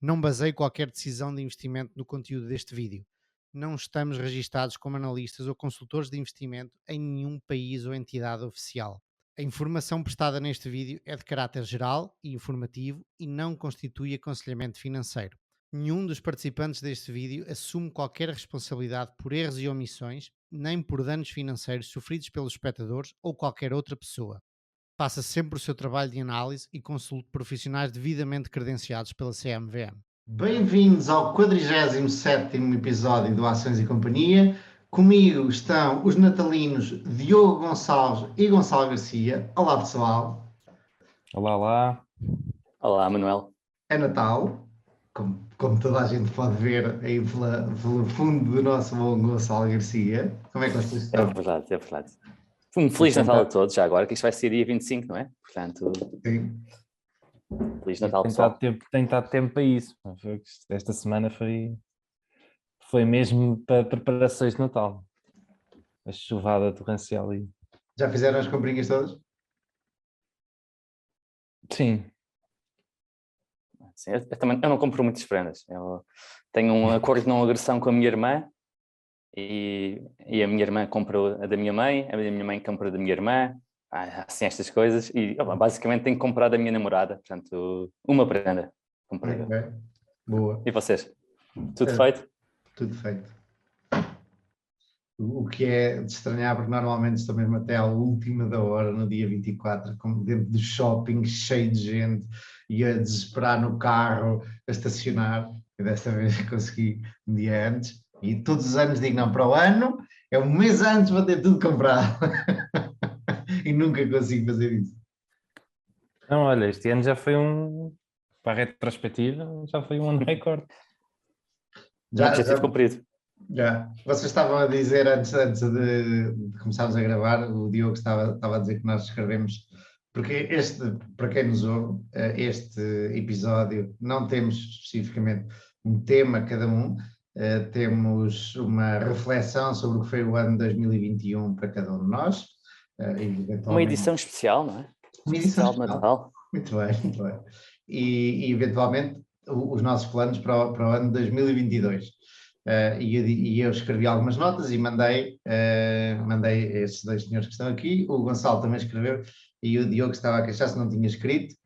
Não baseie qualquer decisão de investimento no conteúdo deste vídeo. Não estamos registados como analistas ou consultores de investimento em nenhum país ou entidade oficial. A informação prestada neste vídeo é de caráter geral e informativo e não constitui aconselhamento financeiro. Nenhum dos participantes deste vídeo assume qualquer responsabilidade por erros e omissões, nem por danos financeiros sofridos pelos espectadores ou qualquer outra pessoa. Faça sempre o seu trabalho de análise e consulte profissionais devidamente credenciados pela CMVM. Bem-vindos ao 47º episódio do Ações e Companhia. Comigo estão os natalinos Diogo Gonçalves e Gonçalo Garcia. Olá, pessoal. Olá, olá. Olá, Manuel. É Natal, como toda a gente pode ver aí pelo fundo do nosso bom Gonçalo Garcia. Como é que vocês estão? É verdade. Um Feliz Natal a todos, já agora, que isto vai ser dia 25, não é? Portanto, Sim. Feliz Natal, pessoal. Tem estado tempo para isso. Esta semana foi mesmo para preparações de Natal. A chuvada torrencial aí. Já fizeram as comprinhas todas? Sim. Sim, eu não compro muitas prendas. Eu tenho um acordo de não agressão com a minha irmã e a minha irmã compra a da minha mãe, a minha mãe compra a da minha irmã, assim estas coisas. E basicamente tenho que comprar da minha namorada. Portanto, uma prenda. Comprei. Okay. Boa. E vocês? Tudo feito? Tudo feito. O que é de estranhar, porque normalmente estou mesmo até à última da hora, no dia 24, como dentro do shopping, cheio de gente, e a desesperar no carro, a estacionar. E desta vez consegui um dia antes. E todos os anos digo, não, para o ano, é um mês antes vou ter tudo comprado. E nunca consigo fazer isso. Não, olha, este ano já foi para a retrospectiva, já foi um ano recorde. Já objetivo cumprido. Já. Vocês estavam a dizer antes de começarmos a gravar, o Diogo estava a dizer que nós escrevemos, porque para quem nos ouve, este episódio não temos especificamente um tema cada um, temos uma reflexão sobre o que foi o ano 2021 para cada um de nós. Uma edição especial, não é? Uma edição especial de Natal. Muito bem. E eventualmente os nossos planos para o ano 2022. E eu escrevi algumas notas e mandei a estes dois senhores que estão aqui. O Gonçalo também escreveu e o Diogo estava a queixar se não tinha escrito.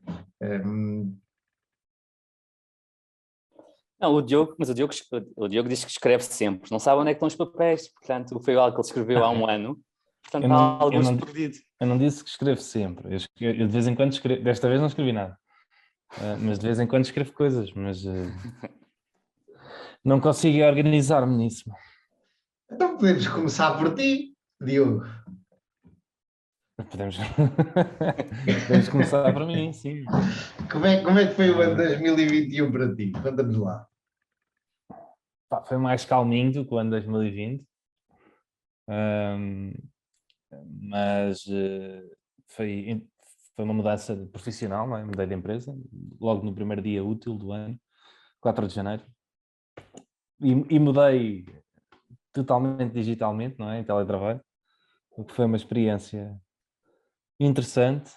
Não, o Diogo diz que escreve sempre. Não sabe onde é que estão os papéis. Portanto, foi algo que ele escreveu há um ano. Portanto, há alguns perdidos. Eu não disse que escrevo sempre. Eu de vez em quando escrevo. Desta vez não escrevi nada. Mas de vez em quando escrevo coisas. Mas não consigo organizar-me nisso. Então podemos começar por ti, Diogo. Podemos começar por mim, sim. Como é que foi o ano 2021 para ti? Conta-nos lá. Foi mais calminho do que o ano 2020. Mas foi uma mudança profissional, não é? Mudei de empresa, logo no primeiro dia útil do ano, 4 de janeiro. E mudei totalmente digitalmente, não é? Em teletrabalho, o que foi uma experiência interessante.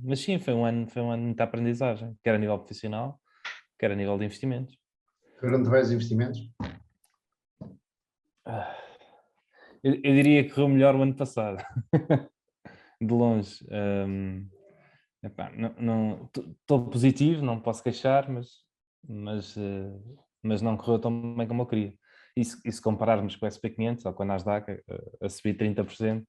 Mas sim, foi um ano de muita aprendizagem, quer a nível profissional, quer a nível de investimentos. Foram-te bem os investimentos? Eu diria que correu melhor o ano passado, de longe. Estou positivo, não posso queixar, mas não correu tão bem como eu queria. E se compararmos com o SP500 ou com a Nasdaq a subir 30%,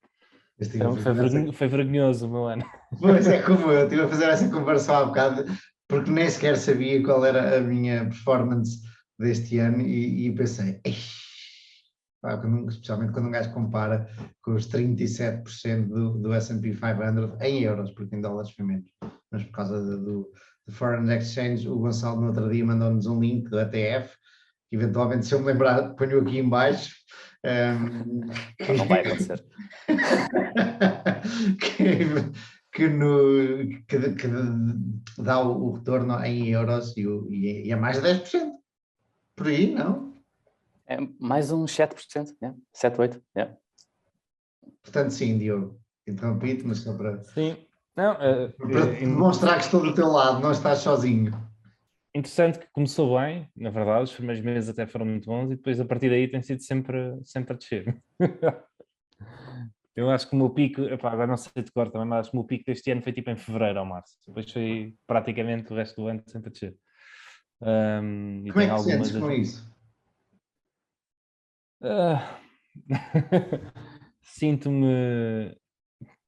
foi vergonhoso o meu ano. Pois é, como eu estive a fazer essa comparação há bocado, porque nem sequer sabia qual era a minha performance deste ano e pensei, especialmente quando um gajo compara com os 37% do S&P 500 em euros, porque em dólares foi menos, mas por causa do Foreign Exchange, o Gonçalo no outro dia mandou-nos um link do ETF, que eventualmente se eu me lembrar ponho aqui em baixo. Não vai acontecer. que dá o retorno em euros e é mais de 10%. Por aí, não? É mais uns 7%, 7, 8%. Yeah. Portanto, sim, Diogo. Interrompi-te, mas só para... Sim. Não, para demonstrar que estou do teu lado, não estás sozinho. interessante que começou bem, na verdade, os primeiros meses até foram muito bons e depois a partir daí tem sido sempre a descer. Eu acho que o meu pico, epá, agora não sei de cor também, mas acho que o meu pico deste ano foi tipo em fevereiro ou março. Depois foi praticamente o resto do ano sempre a descer. E Como é tem que te sentes algumas. com isso? Ah, sinto-me,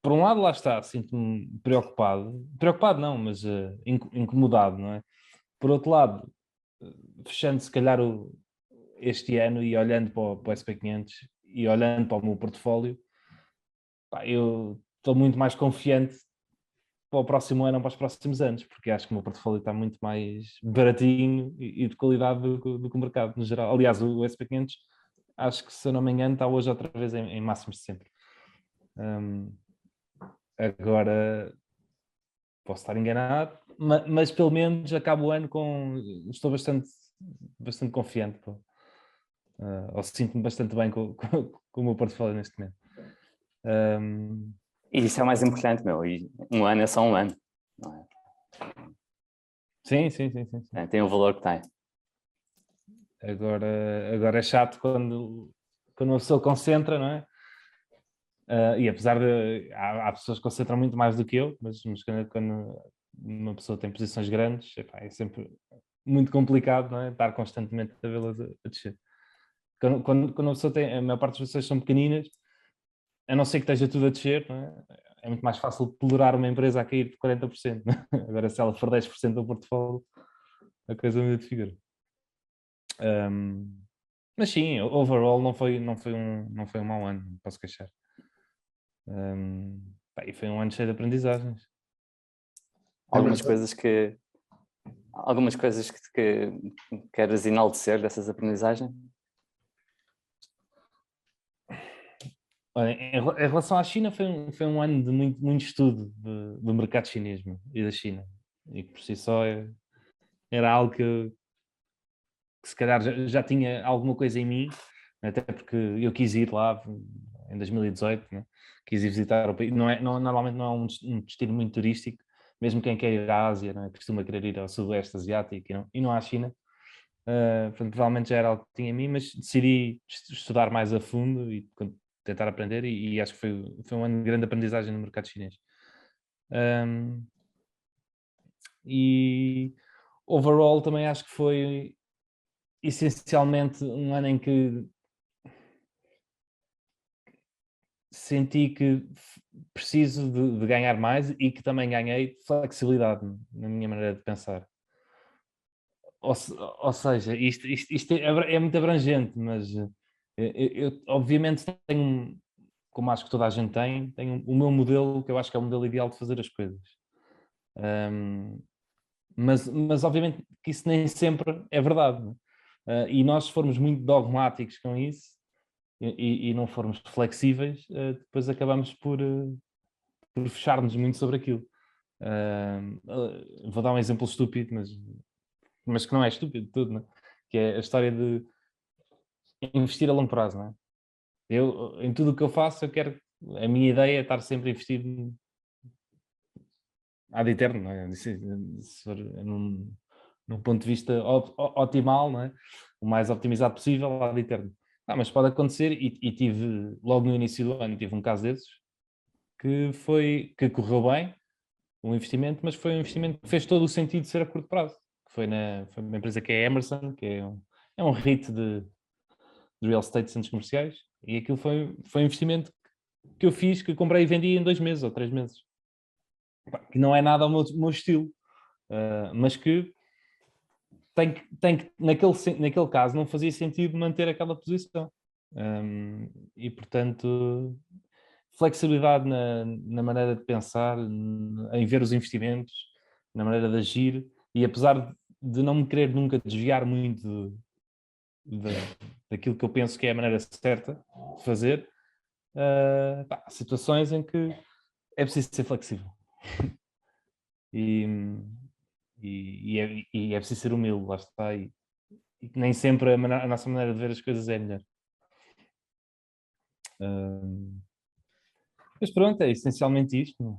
por um lado, lá está, sinto-me preocupado. Preocupado não, mas incomodado, não é? Por outro lado, fechando se calhar este ano e olhando para o SP500 e olhando para o meu portfólio, pá, eu estou muito mais confiante para o próximo ano ou para os próximos anos, porque acho que o meu portfólio está muito mais baratinho e de qualidade do que o mercado no geral. Aliás, o SP500, acho que se eu não me engano, está hoje outra vez em máximos de sempre. Agora, posso estar enganado, mas pelo menos acabo o ano com... Estou bastante confiante, pô. Ou sinto-me bastante bem com o meu portfólio neste momento. E isso é o mais importante, meu. E um ano é só um ano. Não é? Sim. Tem o valor que tem. Agora é chato quando uma pessoa concentra, não é? E apesar de... Há pessoas que concentram muito mais do que eu, mas quando uma pessoa tem posições grandes, epá, é sempre muito complicado, não é? Estar constantemente a vê-las a descer. Quando uma pessoa tem... A maior parte das pessoas são pequeninas, a não ser que esteja tudo a descer, não é? É muito mais fácil tolerar uma empresa a cair de 40%. Não é? Agora, se ela for 10% do portfólio, a coisa muda de figura. Mas sim, overall não foi um mau ano, não posso queixar. E foi um ano cheio de aprendizagens. Algumas coisas que queres enaltecer dessas aprendizagens? Olha, em relação à China, foi um ano de muito estudo do mercado chinês e da China. E por si só era algo que se calhar já tinha alguma coisa em mim, até porque eu quis ir lá em 2018, né? Quis ir visitar o país. Normalmente não é um destino muito turístico, mesmo quem quer ir à Ásia, né? Costuma querer ir ao Sudoeste Asiático e não à China. Portanto, provavelmente já era algo que tinha em mim, mas decidi estudar mais a fundo e tentar aprender e acho que foi um ano de grande aprendizagem no mercado chinês. E overall também acho que foi essencialmente um ano em que senti que preciso de ganhar mais e que também ganhei flexibilidade na minha maneira de pensar. Ou seja, isto é muito abrangente, mas eu obviamente tenho, como acho que toda a gente tenho o meu modelo, que eu acho que é o modelo ideal de fazer as coisas. Mas obviamente que isso nem sempre é verdade. E nós, se formos muito dogmáticos com isso e não formos flexíveis, depois acabamos por fechar-nos muito sobre aquilo. Vou dar um exemplo estúpido, mas que não é estúpido de tudo, né? Que é a história de investir a longo prazo. Não é? Em tudo o que eu faço, a minha ideia é estar sempre a investir ad eterno, não é? Se for num ponto de vista otimal, não é? O mais optimizado possível, ad eterno. Mas pode acontecer, e tive, logo no início do ano, tive um caso desses, que correu bem, um investimento, mas foi um investimento que fez todo o sentido de ser a curto prazo. Foi uma empresa que é Emerson, que é um REIT de real estate de centros comerciais, e aquilo foi um investimento que eu fiz, que comprei e vendi em 2 meses ou 3 meses. Que não é nada ao meu estilo, mas que naquele caso não fazia sentido manter aquela posição. E portanto, flexibilidade na maneira de pensar, em ver os investimentos, na maneira de agir, e apesar de não me querer nunca desviar muito daquilo que eu penso que é a maneira certa de fazer, há situações em que é preciso ser flexível. E é preciso ser humilde, lá está. E nem sempre a nossa maneira de ver as coisas é a melhor. Mas pronto, é essencialmente isto.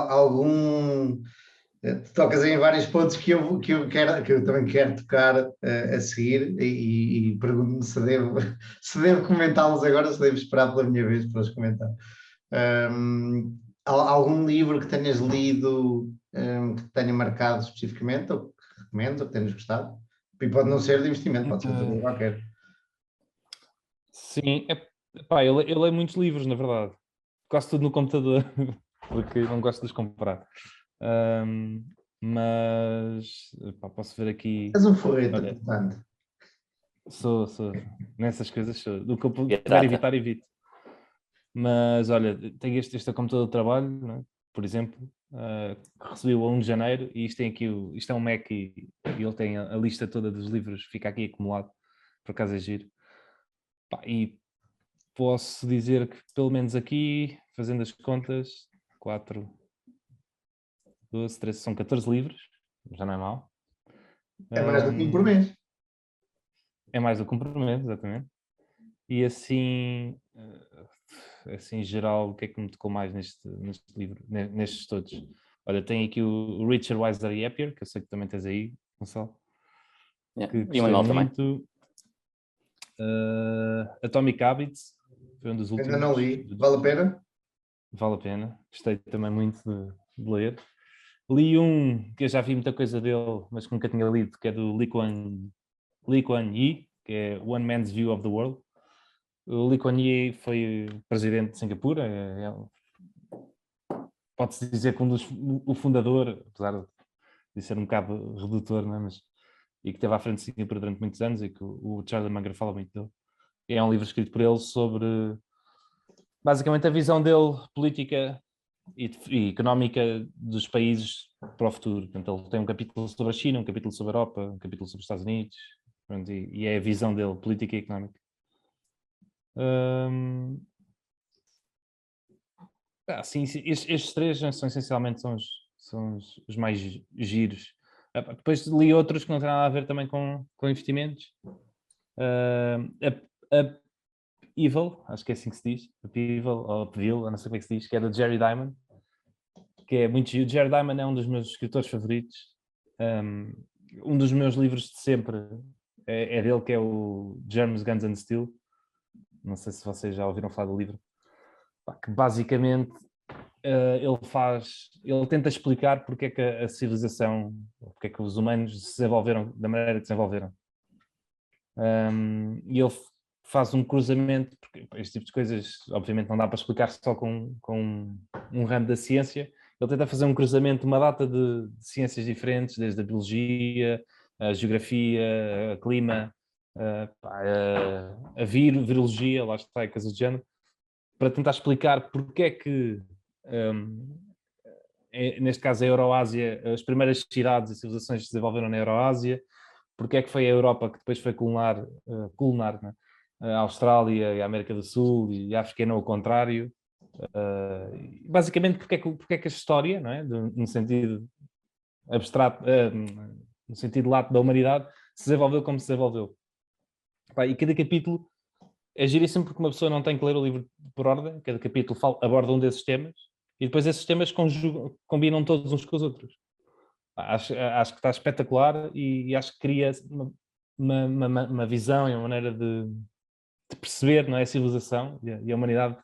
Algum Tu tocas em vários pontos que eu também quero tocar a seguir e pergunto-me se devo comentá-los agora, se devo esperar pela minha vez para os comentar. Algum livro que tenhas lido, que te tenha marcado especificamente, ou que recomendas, ou que tenhas gostado? E pode não ser de investimento, pode ser outra coisa qualquer. Sim, pá, eu leio muitos livros, na verdade. Quase tudo no computador, porque não gosto de os comprar. Mas pá, posso ver aqui. És um forreta, Olha, portanto. sou nessas coisas, sou. Do que eu puder Pirata. evitar, evito. Mas olha, tenho este computador de trabalho, não é? Por exemplo, que recebi-o a 1 de janeiro, e isto tem aqui isto é um Mac e ele tem a lista toda dos livros, fica aqui acumulado, por acaso é giro. Pá, e posso dizer que pelo menos aqui, fazendo as contas, 4, 12, 13, são 14 livros, já não é mau. É mais do que um por mês. É mais do que um por mês, exatamente. E assim em geral, o que é que me tocou mais neste livro, nestes todos? Olha, tem aqui o Richer, Wiser e Happier, que eu sei que também tens aí, Gonçalo. Yeah. Que E o gostei Manuel também. muito. Atomic Habits, foi um dos últimos. Ainda não li. Vale a pena? Vale a pena. Gostei também muito de ler. Li um que eu já vi muita coisa dele, mas que nunca tinha lido, que é do Lee Kuan Yew, que é One Man's View of the World. O Lee Kuan Yew foi presidente de Singapura, pode-se dizer que o fundador, apesar de ser um bocado redutor, não é? E que esteve à frente de Singapura durante muitos anos, e que o Charlie Munger fala muito dele. É um livro escrito por ele sobre, basicamente, a visão dele política e económica dos países para o futuro. Portanto, ele tem um capítulo sobre a China, um capítulo sobre a Europa, um capítulo sobre os Estados Unidos, pronto, e é a visão dele, política e económica. Sim, estes três são essencialmente são os mais giros. Depois li outros que não têm nada a ver também com investimentos. Evil, acho que é assim que se diz, Evil ou Upville, não sei como é que se diz, que é do Jerry Diamond, que é muito giro. Jerry Diamond é um dos meus escritores favoritos. Um dos meus livros de sempre é dele, que é o Germs, Guns and Steel. Não sei se vocês já ouviram falar do livro. Que basicamente ele tenta explicar porque é que a civilização, porque é que os humanos se desenvolveram da maneira que desenvolveram. E ele faz um cruzamento, porque este tipo de coisas obviamente não dá para explicar só com um ramo da ciência. Ele tenta fazer um cruzamento de uma data de ciências diferentes, desde a biologia, a geografia, a clima, a virologia, lá está, coisas do género, para tentar explicar porque é que, neste caso a Euroásia, as primeiras cidades e civilizações se desenvolveram na Euroásia, porque é que foi a Europa que depois foi colonar né? A Austrália e a América do Sul e a África, não o contrário. Basicamente, porque é que a história, não é? No sentido abstrato, no sentido lato da humanidade, se desenvolveu como se desenvolveu. E cada capítulo é giríssimo porque uma pessoa não tem que ler o livro por ordem, cada capítulo aborda um desses temas e depois esses temas combinam todos uns com os outros. Acho que está espetacular e acho que cria uma visão e uma maneira de perceber, não é, a civilização e a humanidade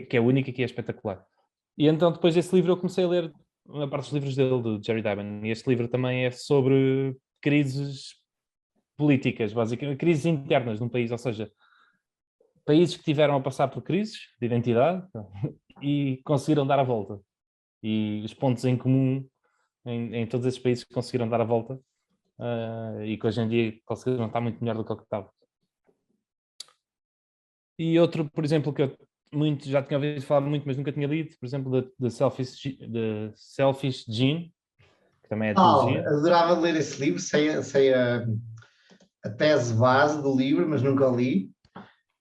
que é única e que é espetacular. E então depois desse livro eu comecei a ler uma parte dos livros dele, do Jerry Diamond, e este livro também é sobre crises políticas, basicamente, crises internas num país, ou seja, países que tiveram a passar por crises de identidade e conseguiram dar a volta. E os pontos em comum em todos esses países que conseguiram dar a volta e que hoje em dia conseguiram estar muito melhor do que o que estava. E outro, por exemplo, que eu já tinha ouvido falar muito, mas nunca tinha lido, por exemplo, The Selfish Gene, que também é de biologia. Adorava ler esse livro, sei a tese base do livro, mas nunca li.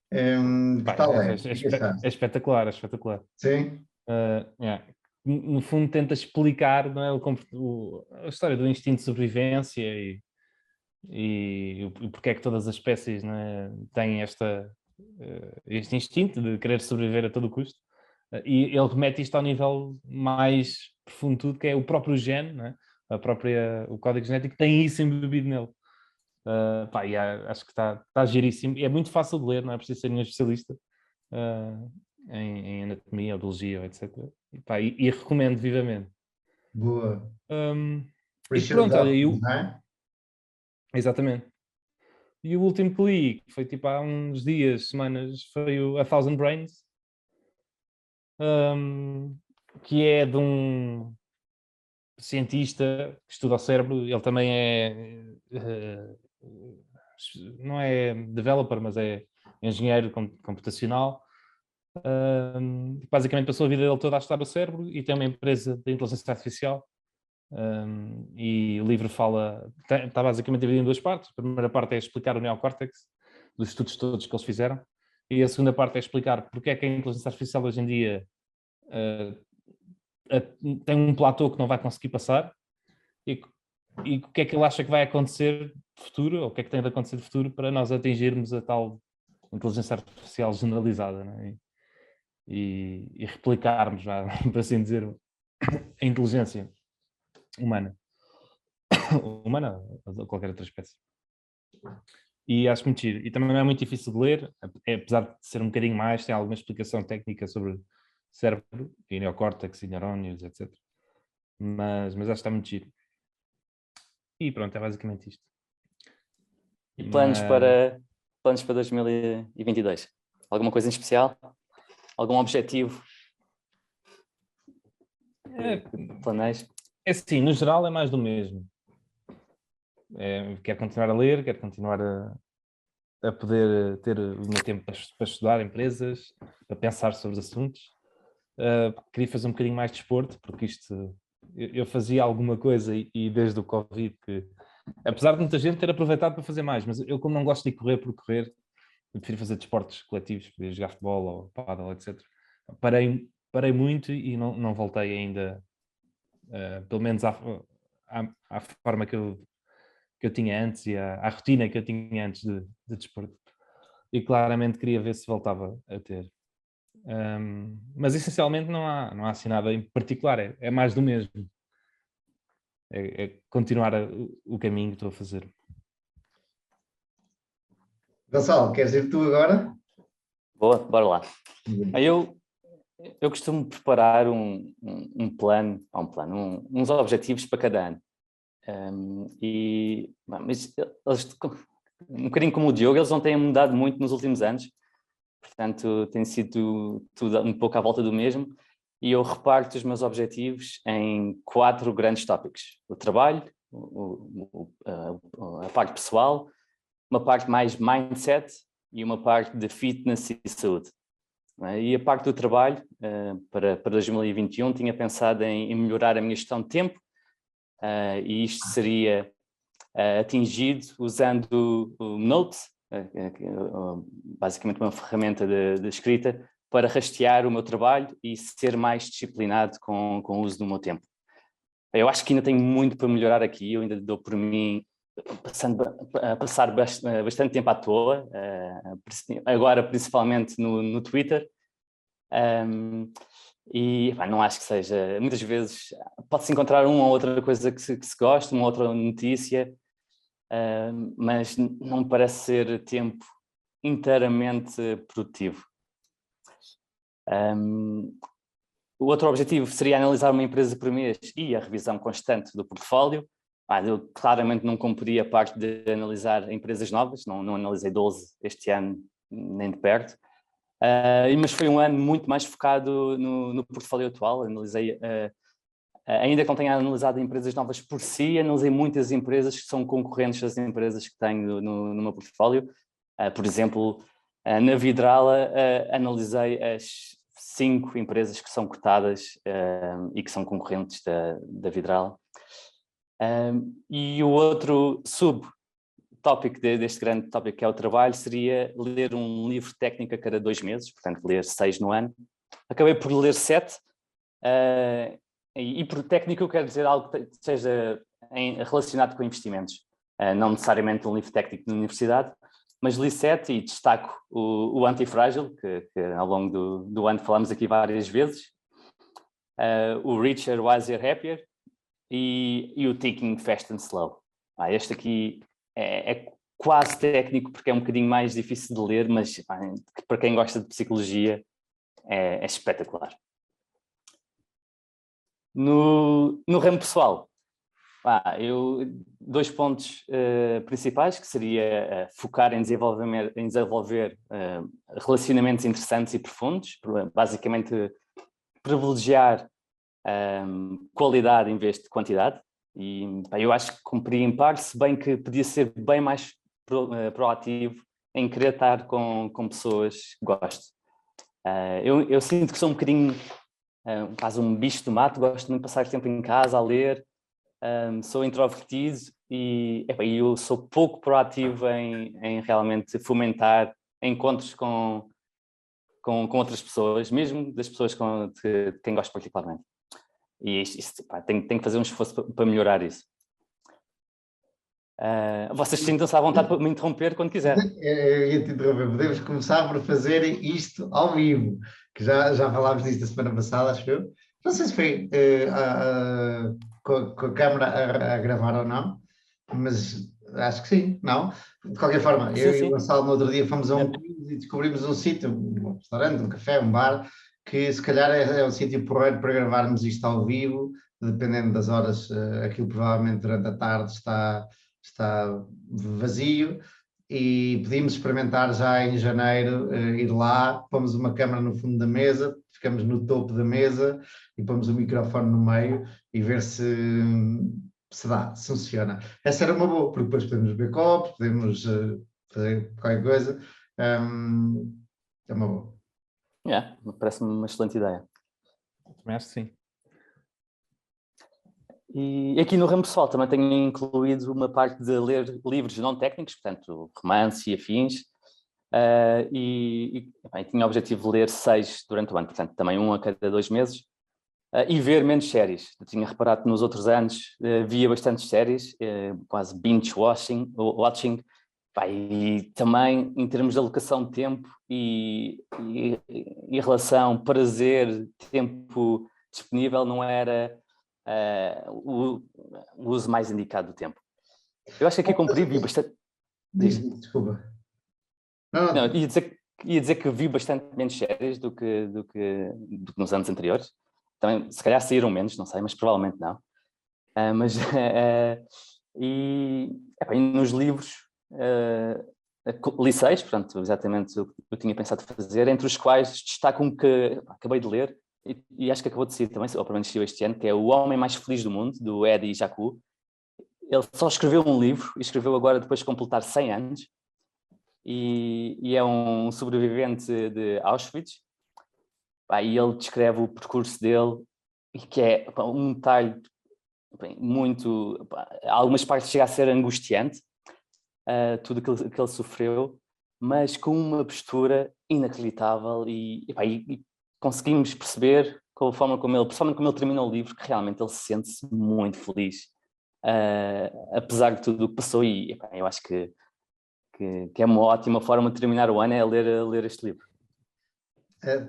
Que tal é? É espetacular, é espetacular. Sim. Yeah. No fundo tenta explicar, não é, a história do instinto de sobrevivência e porque é que todas as espécies, não é, têm este instinto de querer sobreviver a todo custo. E ele remete isto ao nível mais profundo de tudo, que é o próprio gene, não é? O código genético tem isso embebido nele. E acho que está giríssimo. E é muito fácil de ler, não é preciso ser nenhum especialista em anatomia ou biologia, etc. E recomendo vivamente. Boa. E pronto, olha, Não é? exatamente. E o último que li, que foi tipo há uns dias, semanas, foi o A Thousand Brains, que é de um cientista que estuda o cérebro. Ele também não é developer, mas é engenheiro computacional. Basicamente passou a vida dele toda a estudar o cérebro e tem uma empresa de inteligência artificial. E o livro está basicamente dividido em duas partes. A primeira parte é explicar o neocórtex, dos estudos todos que eles fizeram, e a segunda parte é explicar porque é que a inteligência artificial hoje em dia tem um platô que não vai conseguir passar e o que é que ele acha que vai acontecer de futuro, ou o que é que tem de acontecer de futuro para nós atingirmos a tal inteligência artificial generalizada, não é? E replicarmos, por assim dizer, a inteligência humana ou qualquer outra espécie. E acho muito giro. E também não é muito difícil de ler, apesar de ser um bocadinho mais, tem alguma explicação técnica sobre cérebro e neocórtex e neurónios, etc. Mas acho que está muito giro. E pronto, é basicamente isto. E planos para 2022? Alguma coisa em especial? Algum objetivo que planeis? É assim, no geral é mais do mesmo. Quero continuar a ler, quero continuar a poder ter o meu tempo para estudar empresas, para pensar sobre os assuntos. Queria fazer um bocadinho mais de desporto, porque eu fazia alguma coisa e desde o Covid, que apesar de muita gente ter aproveitado para fazer mais, mas eu, como não gosto de correr por correr, eu prefiro fazer desportos coletivos, poder jogar futebol ou pádel, etc. Parei muito e não voltei ainda, pelo menos à forma que eu tinha antes e à rotina que eu tinha antes de desporto. E claramente queria ver se voltava a ter. Mas essencialmente não há assim nada em particular, é mais do mesmo. É continuar o caminho que estou a fazer. Gonçalo, queres ir tu agora? Boa, bora lá. Eu costumo preparar um plano, uns objetivos para cada ano. Mas eles, um bocadinho como o Diogo, eles não têm mudado muito nos últimos anos. Portanto, tem sido tudo um pouco à volta do mesmo. E eu reparto os meus objetivos em 4 grandes tópicos: o trabalho, a parte pessoal, uma parte mais mindset e uma parte de fitness e saúde. E a parte do trabalho, para 2021, tinha pensado em melhorar a minha gestão de tempo, e isto seria atingido usando o Note, basicamente uma ferramenta de escrita, para rastear o meu trabalho e ser mais disciplinado com o uso do meu tempo. Eu acho que ainda tenho muito para melhorar aqui, eu ainda dou por mim a passar bastante tempo à toa, agora principalmente no Twitter, e não acho que seja, muitas vezes pode-se encontrar uma ou outra coisa que se gosta, uma outra notícia, mas não me parece ser tempo inteiramente produtivo. O outro objetivo seria analisar uma empresa por mês e a revisão constante do portfólio. Eu claramente não cumpri a parte de analisar empresas novas, não analisei 12 este ano, nem de perto. Mas foi um ano muito mais focado no portfólio atual. Analisei, ainda que não tenha analisado empresas novas por si, analisei muitas empresas que são concorrentes das empresas que tenho no meu portfólio. Por exemplo, na Vidrala, analisei as 5 empresas que são cotadas e que são concorrentes da Vidrala. E o outro subtópico deste grande tópico, que é o trabalho, seria ler um livro técnico a cada 2 meses, portanto ler 6 no ano. Acabei por ler 7, e por técnico eu quero dizer algo que seja relacionado com investimentos, não necessariamente um livro técnico de universidade, mas li 7 e destaco o Antifrágil, que ao longo do ano falamos aqui várias vezes, o Richer, Wiser, Happier e o Thinking Fast and Slow. Este aqui é quase técnico porque é um bocadinho mais difícil de ler, mas para quem gosta de psicologia é espetacular. No ramo pessoal, 2 pontos principais, que seria focar em desenvolver relacionamentos interessantes e profundos, basicamente privilegiar qualidade em vez de quantidade, e eu acho que cumpri em parte, se bem que podia ser bem mais proativo em querer estar com pessoas que gosto. Eu sinto que sou um bocadinho quase um bicho do mato, gosto muito de passar tempo em casa a ler, sou introvertido e eu sou pouco proativo em realmente fomentar encontros com outras pessoas, mesmo das pessoas de quem gosto particularmente. E tenho que fazer um esforço para melhorar isso. Vocês sintam-se à vontade para me interromper quando quiserem. Eu ia te interromper. Podemos começar por fazer isto ao vivo, que já falámos disso na semana passada, acho eu. Não sei se foi com a câmara a gravar ou não, mas acho que sim, não? De qualquer forma, eu e o Gonçalo no outro dia fomos a um quiz e descobrimos um sítio, um restaurante, um café, um bar, que se calhar é um sítio porreiro para gravarmos isto ao vivo, dependendo das horas, aquilo provavelmente durante a tarde está vazio, e podíamos experimentar já em janeiro, ir lá, pomos uma câmara no fundo da mesa, ficamos no topo da mesa e pomos o microfone no meio e ver se dá, se funciona. Essa era uma boa, porque depois podemos beber copos, podemos fazer qualquer coisa. É uma boa. Parece-me uma excelente ideia. Também acho que sim. E aqui no ramo pessoal também tenho incluído uma parte de ler livros não técnicos, portanto, romance e afins, e tinha o objetivo de ler 6 durante o ano, portanto, também 1 a cada 2 meses, e ver menos séries. Eu tinha reparado que nos outros anos via bastantes séries, quase binge-watching, e também em termos de alocação de tempo e relação prazer, tempo disponível, não era o uso mais indicado do tempo. Eu acho que aqui cumpri, vi bastante... Desculpa. Não, ia dizer que vi bastante menos séries do que nos anos anteriores. Também, se calhar saíram menos, não sei, mas provavelmente não. E nos livros li 6, portanto, exatamente o que eu tinha pensado fazer, entre os quais destaco um que acabei de ler, e acho que acabou de sair também, ou pelo menos saiu este ano, que é O Homem Mais Feliz do Mundo, do Eddie Jacu. Ele só escreveu um livro, e escreveu agora depois de completar 100 anos, e é um sobrevivente de Auschwitz, e ele descreve o percurso dele, que é um detalhe muito... algumas partes chega a ser angustiante, tudo aquilo que ele sofreu, mas com uma postura inacreditável, e conseguimos perceber, principalmente como ele terminou o livro, que realmente ele se sente-se muito feliz, apesar de tudo o que passou, e eu acho que é uma ótima forma de terminar o ano, é ler este livro.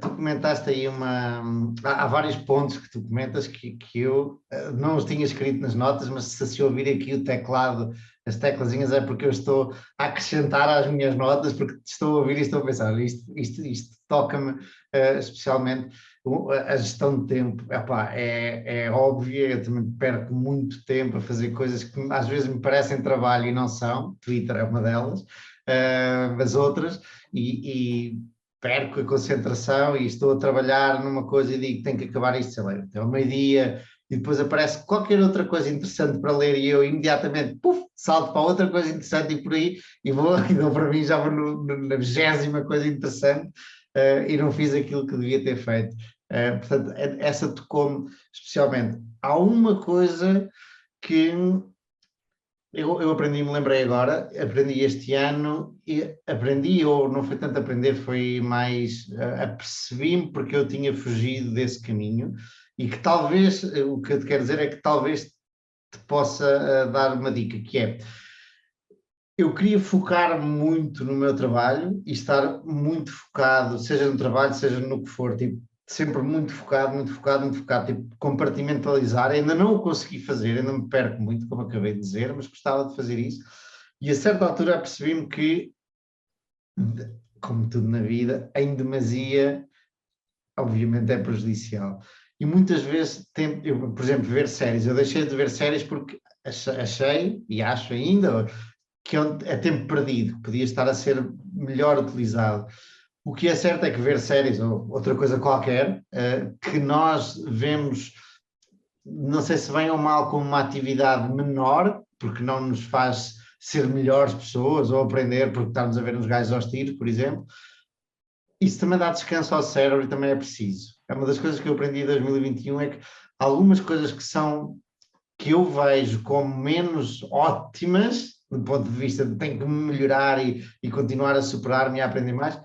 Tu comentaste aí há vários pontos que tu comentas que eu não os tinha escrito nas notas, mas se ouvir aqui o teclado, as teclazinhas, é porque eu estou a acrescentar às minhas notas, porque estou a ouvir e estou a pensar, isto toca-me especialmente. A gestão de tempo, é óbvio, eu também perco muito tempo a fazer coisas que às vezes me parecem trabalho e não são. Twitter é uma delas, as outras, e perco a concentração e estou a trabalhar numa coisa e digo, tenho que acabar isto, sei lá, até ao meio-dia, e depois aparece qualquer outra coisa interessante para ler e eu imediatamente, salto para outra coisa interessante e por aí, e dou para mim, já vou na 20ª coisa interessante, e não fiz aquilo que devia ter feito. Portanto, essa tocou-me especialmente. Há uma coisa que eu aprendi, me lembrei agora, aprendi este ano, ou não foi tanto aprender, foi mais apercebi-me porque eu tinha fugido desse caminho, e que talvez, o que eu te quero dizer é que talvez te possa dar uma dica, que é, eu queria focar muito no meu trabalho e estar muito focado, seja no trabalho, seja no que for, tipo, sempre muito focado, muito focado, muito focado, tipo, compartimentalizar. Ainda não o consegui fazer, ainda me perco muito, como acabei de dizer, mas gostava de fazer isso. E a certa altura apercebi-me que, como tudo na vida, em demasia, obviamente é prejudicial. E muitas vezes, eu, por exemplo, ver séries, eu deixei de ver séries porque achei e acho ainda que é tempo perdido, podia estar a ser melhor utilizado. O que é certo é que ver séries ou outra coisa qualquer, que nós vemos, não sei se bem ou mal, como uma atividade menor, porque não nos faz ser melhores pessoas ou aprender porque estamos a ver uns gajos aos tiros, por exemplo, isso também dá descanso ao cérebro e também é preciso. É uma das coisas que eu aprendi em 2021, é que algumas coisas que eu vejo como menos ótimas, do ponto de vista de tenho que melhorar e continuar a superar-me e a aprender mais,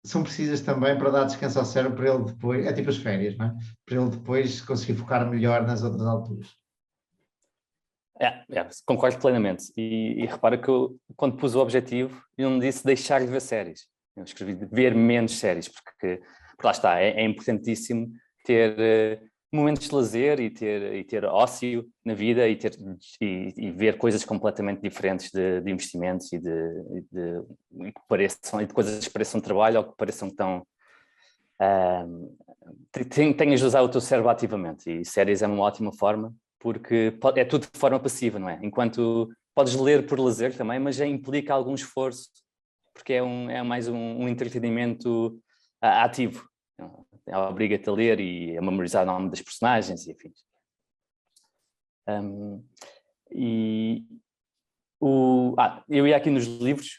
são precisas também para dar descanso ao cérebro para ele depois, é tipo as férias, não é? Para ele depois conseguir focar melhor nas outras alturas. Concordo plenamente. E repara que eu, quando pus o objetivo, eu não disse deixar de ver séries. Eu escrevi de ver menos séries, porque lá está, é importantíssimo ter momentos de lazer e ter ócio na vida e ver coisas completamente diferentes de investimentos e de coisas que pareçam trabalho ou que pareçam tão... tenhas de usar o teu cérebro ativamente, e séries é uma ótima forma, porque é tudo de forma passiva, não é? Enquanto podes ler por lazer também, mas já implica algum esforço, porque é mais um entretenimento ativo. Obriga-te a ler e a memorizar o nome das personagens e afins. Eu ia aqui nos livros,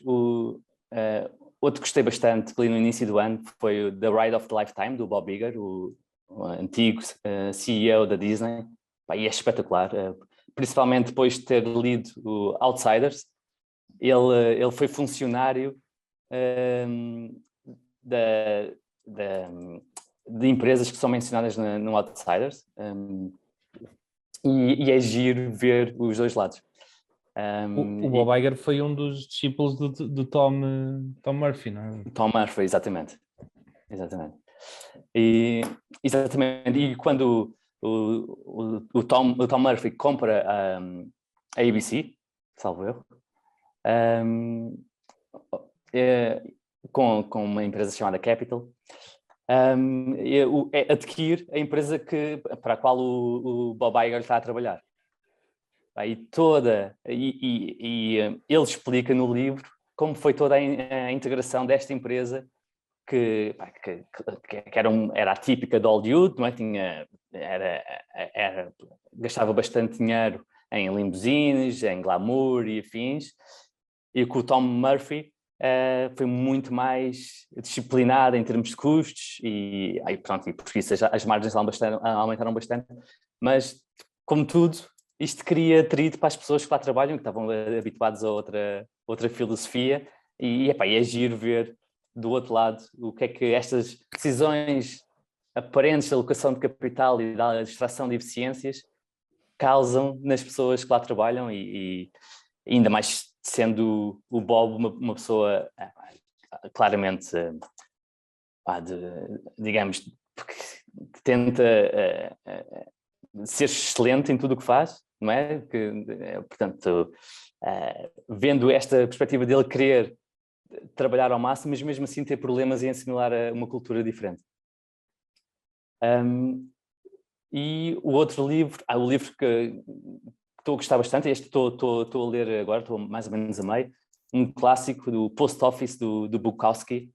outro que gostei bastante, que li no início do ano, foi o The Ride of the Lifetime, do Bob Iger, o antigo CEO da Disney. E é espetacular, principalmente depois de ter lido o Outsiders. Ele foi funcionário de empresas que são mencionadas no Outsiders, e é giro ver os dois lados. O Bob Iger foi um dos discípulos do Tom Murphy, não é? Tom Murphy, exatamente. E quando o Tom Murphy compra a ABC, salvo erro, com uma empresa chamada Capital, adquire a empresa para a qual o Bob Iger está a trabalhar. Ele explica no livro como foi toda a integração desta empresa que era atípica de Hollywood, não é? Gastava bastante dinheiro em limusines, em glamour e afins, e que o Tom Murphy foi muito mais disciplinado em termos de custos e por isso as margens aumentaram bastante, mas como tudo, isto cria atrito para as pessoas que lá trabalham, que estavam habituados a outra filosofia, e é giro ver do outro lado o que é que estas decisões aparentes de alocação de capital e da extração de eficiências causam nas pessoas que lá trabalham, e ainda mais sendo o Bob uma pessoa claramente, digamos, que tenta ser excelente em tudo o que faz, não é? Portanto, vendo esta perspectiva dele querer trabalhar ao máximo, mas mesmo assim ter problemas em assimilar a uma cultura diferente. E o outro livro, o livro que estou a gostar bastante, este estou a ler agora, estou mais ou menos a meio, um clássico do Post Office do Bukowski.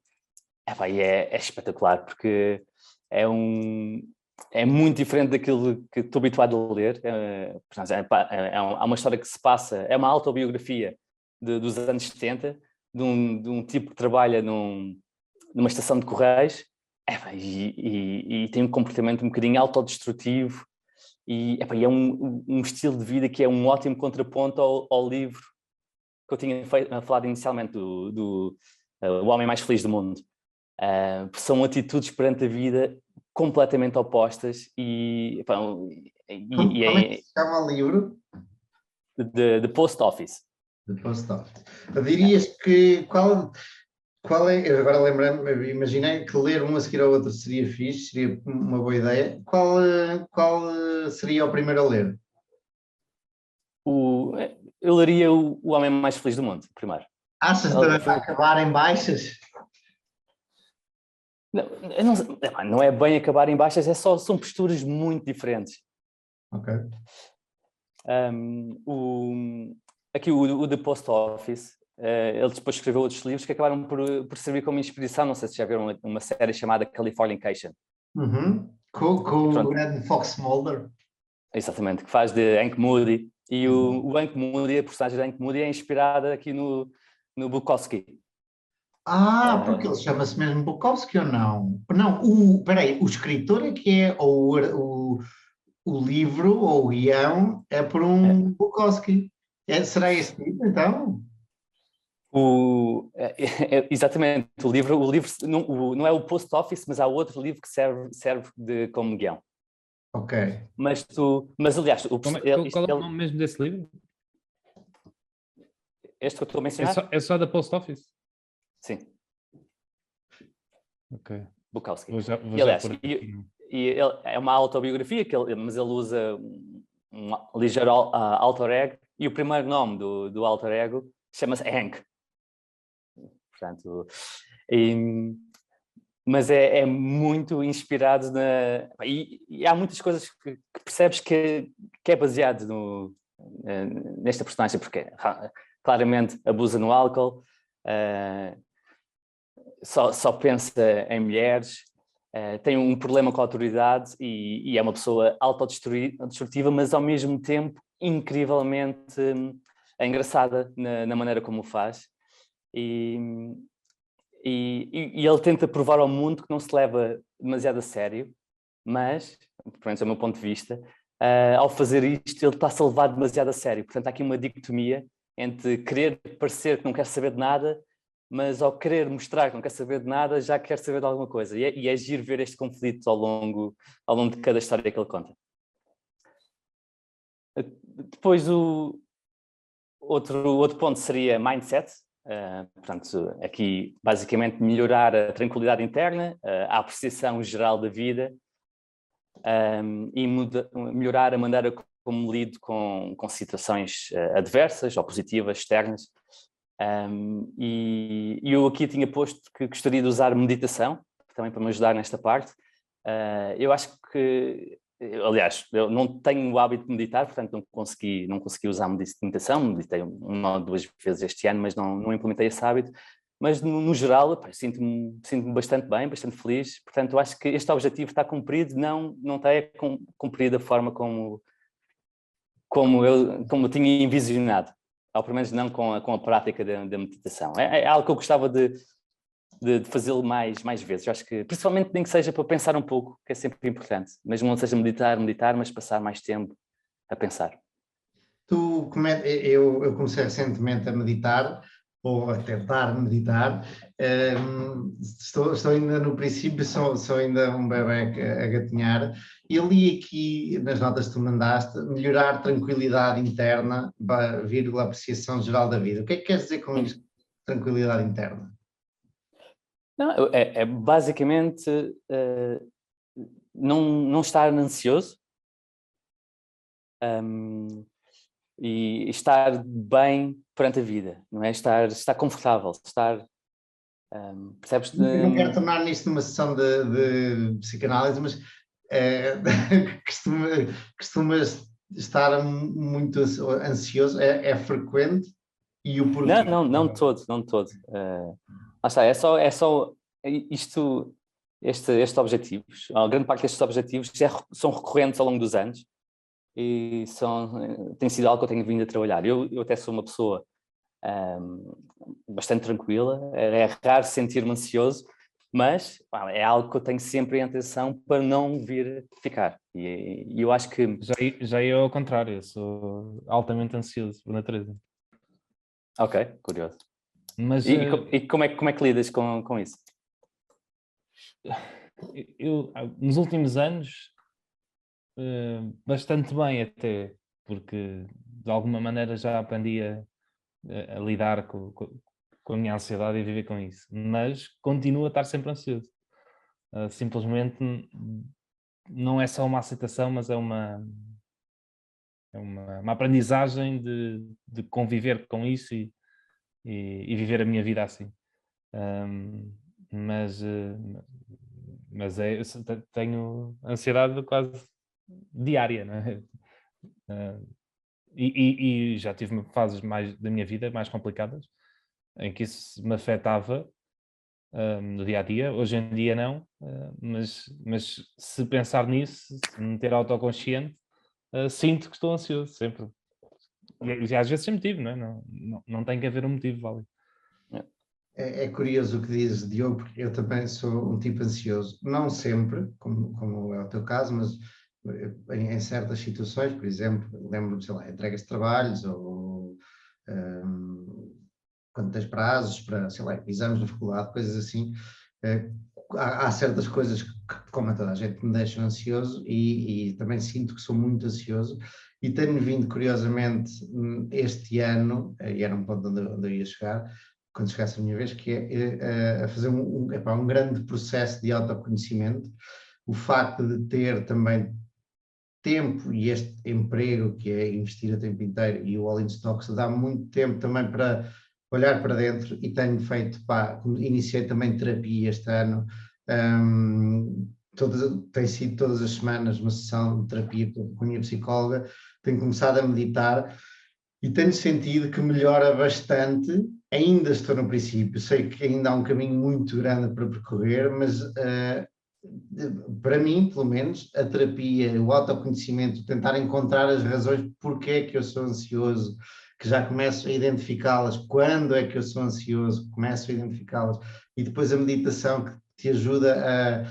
É espetacular, porque é muito diferente daquilo que estou habituado a ler. Há uma história que se passa, é uma autobiografia dos anos 70, de um tipo que trabalha numa estação de correios, e tem um comportamento um bocadinho autodestrutivo, e é um estilo de vida que é um ótimo contraponto ao livro que eu tinha falado inicialmente, do O Homem Mais Feliz do Mundo. São atitudes perante a vida completamente opostas, Como é que se chama o livro? The Post Office. De post office. Dirias que qual é, eu agora lembrei-me, imaginei que ler um a seguir ao outro seria fixe, seria uma boa ideia. Qual seria o primeiro a ler? Eu leria o Homem Mais Feliz do Mundo, primeiro. Achas que também vai acabar em baixas? Não, não é bem acabar em baixas, são posturas muito diferentes. Ok. Aqui o The Post Office, ele depois escreveu outros livros que acabaram por servir como inspiração. Não sei se já viram uma série chamada Californication. Com o grande Fox Mulder. Exatamente, que faz de Hank Moody. E o Hank Moody, a personagem de Hank Moody é inspirada aqui no Bukowski. Porque ele chama-se mesmo Bukowski ou não? Não, peraí, o escritor é que é, ou o livro ou o guião é por um Bukowski. Será esse tipo, então? Exatamente, o livro não é o Post Office, mas há outro livro que serve como guião. Ok. Mas aliás, qual é o nome mesmo desse livro? Este que eu estou a mencionar? É só da Post Office? Sim. Ok. Bukowski. Vou E, aliás, já por aqui. é uma autobiografia, mas ele usa um ligeiro alter ego, e o primeiro nome do alter ego chama-se Hank. Portanto, mas é muito inspirado e há muitas coisas que percebes que é baseado nesta personagem, porque claramente abusa no álcool, só pensa em mulheres, tem um problema com a autoridade e é uma pessoa autodestrutiva, mas ao mesmo tempo incrivelmente engraçada na maneira como o faz. E ele tenta provar ao mundo que não se leva demasiado a sério, mas, pelo menos do meu ponto de vista, ao fazer isto ele está-se a levar demasiado a sério. Portanto, há aqui uma dicotomia entre querer parecer que não quer saber de nada, mas ao querer mostrar que não quer saber de nada, já quer saber de alguma coisa. E é giro ver este conflito ao longo de cada história que ele conta. Depois, o outro ponto seria mindset. Portanto, aqui basicamente melhorar a tranquilidade interna, a apreciação geral da vida, e melhorar a maneira como lido com situações adversas ou positivas, externas. E eu aqui tinha posto que gostaria de usar meditação, também para me ajudar nesta parte. Eu acho que, aliás, eu não tenho o hábito de meditar, portanto não consegui usar meditação, meditei uma ou duas vezes este ano, mas não implementei esse hábito. Mas no geral, sinto-me bastante bem, bastante feliz. Portanto, eu acho que este objetivo está cumprido, não está cumprido da forma como eu tinha envisionado, ou pelo menos não com a prática da meditação. É algo que eu gostava de fazê-lo mais vezes. Eu acho que, principalmente, nem que seja para pensar um pouco, que é sempre importante. Mesmo não seja meditar, mas passar mais tempo a pensar. Eu comecei recentemente a meditar, ou a tentar meditar. Estou ainda no princípio, sou ainda um bebê a gatinhar. Eu li aqui nas notas que tu mandaste, melhorar tranquilidade interna, vírgula, apreciação geral da vida. O que é que queres dizer com isto, tranquilidade interna? Não, é basicamente não estar ansioso, e estar bem perante a vida, não é? Estar confortável, percebes? Eu não quero tornar nisto numa sessão de psicanálise, mas costumas estar muito ansioso, é frequente, e o porquê? Não todo. Lá está, é só isto, estes objetivos, a grande parte destes objetivos são recorrentes ao longo dos anos e tem sido algo que eu tenho vindo a trabalhar. Eu até sou uma pessoa bastante tranquila, é raro sentir-me ansioso, mas é algo que eu tenho sempre em atenção para não vir ficar. E eu acho que... Já eu ao contrário, eu sou altamente ansioso por natureza. Ok, curioso. Mas, e como é que lidas com isso? Eu, nos últimos anos, bastante bem até, porque de alguma maneira já aprendi a lidar com a minha ansiedade e a viver com isso, mas continuo a estar sempre ansioso. Simplesmente não é só uma aceitação, mas é uma aprendizagem de conviver com isso e viver a minha vida assim. Mas eu tenho ansiedade quase diária, não é? E já tive fases da minha vida mais complicadas, em que isso me afetava no dia a dia. Hoje em dia não, mas se pensar nisso, se me ter autoconsciente, sinto que estou ansioso sempre. E às vezes sem motivo, não é? Não tem que haver um motivo válido. É curioso o que dizes, Diogo, porque eu também sou um tipo ansioso, não sempre, como é o teu caso, mas em certas situações, por exemplo, lembro-me, sei lá, entregas de trabalhos ou quando tens prazos para, sei lá, exames na faculdade, coisas assim, há certas coisas que, como a toda a gente, me deixam ansioso e também sinto que sou muito ansioso e tenho vindo, curiosamente, este ano, e era um ponto onde eu ia chegar, quando chegasse a minha vez, que é a fazer um grande processo de autoconhecimento. O facto de ter também tempo e este emprego que é investir a tempo inteiro e o All in Stocks dá muito tempo também para olhar para dentro e tenho feito, iniciei também terapia este ano, tem sido todas as semanas uma sessão de terapia com a minha psicóloga, tenho começado a meditar e tenho sentido que melhora bastante. Ainda estou no princípio, sei que ainda há um caminho muito grande para percorrer, mas para mim, pelo menos, a terapia, o autoconhecimento, tentar encontrar as razões porque é que eu sou ansioso, que já começo a identificá-las, quando é que eu sou ansioso, começo a identificá-las, e depois a meditação que te ajuda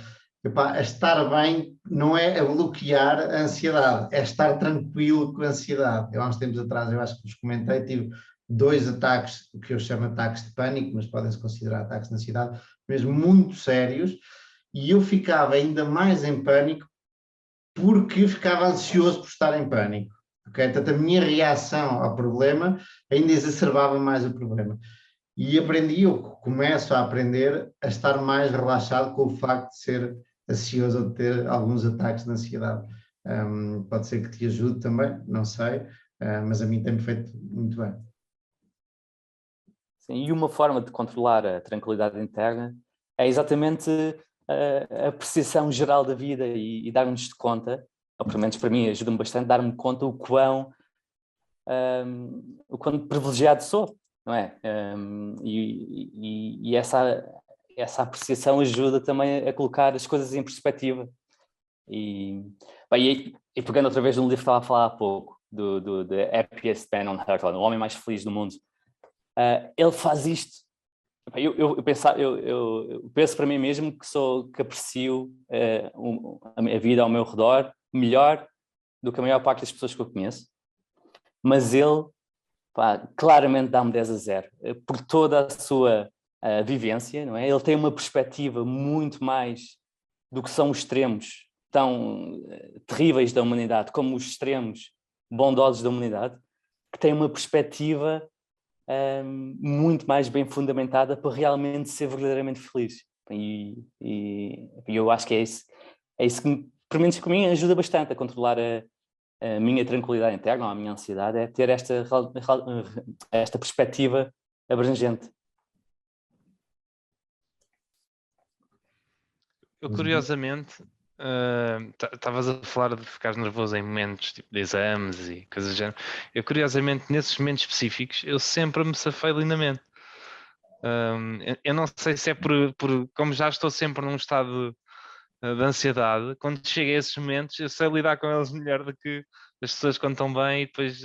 a estar bem, não é a bloquear a ansiedade, é estar tranquilo com a ansiedade. Eu há uns tempos atrás, eu acho que vos comentei, tive 2 ataques, o que eu chamo de ataques de pânico, mas podem-se considerar ataques de ansiedade, mesmo muito sérios, e eu ficava ainda mais em pânico porque ficava ansioso por estar em pânico. Okay? Portanto, a minha reação ao problema ainda exacerbava mais o problema. E eu começo a aprender a estar mais relaxado com o facto de ser ansioso ou de ter alguns ataques de ansiedade. Pode ser que te ajude também, não sei, mas a mim tem-me feito muito bem. Sim, e uma forma de controlar a tranquilidade interna é exatamente a percepção geral da vida e darmos de conta, ou pelo menos para mim ajuda-me bastante, dar-me conta o quão privilegiado sou, não é? E essa apreciação ajuda também a colocar as coisas em perspectiva. E pegando outra vez no livro que estava a falar há pouco, do The Happiest Man on Earth, o homem mais feliz do mundo, ele faz isto. Eu penso para mim mesmo que aprecio a vida ao meu redor melhor do que a maior parte das pessoas que eu conheço, mas ele claramente dá-me 10-0 por toda a sua vivência, não é? Ele tem uma perspectiva muito mais do que são os extremos tão terríveis da humanidade como os extremos bondosos da humanidade, que tem uma perspectiva muito mais bem fundamentada para realmente ser verdadeiramente feliz. E eu acho que é isso que, pelo menos para mim, ajuda bastante a controlar a minha tranquilidade interna, ou a minha ansiedade, é ter esta perspectiva abrangente. Eu, curiosamente, estavas a falar de ficar nervoso em momentos tipo de exames e coisas do género. Eu, curiosamente, nesses momentos específicos, eu sempre me safei lindamente. Eu não sei se é por como já estou sempre num estado de ansiedade, quando chega a esses momentos, eu sei lidar com eles melhor do que as pessoas quando estão bem e depois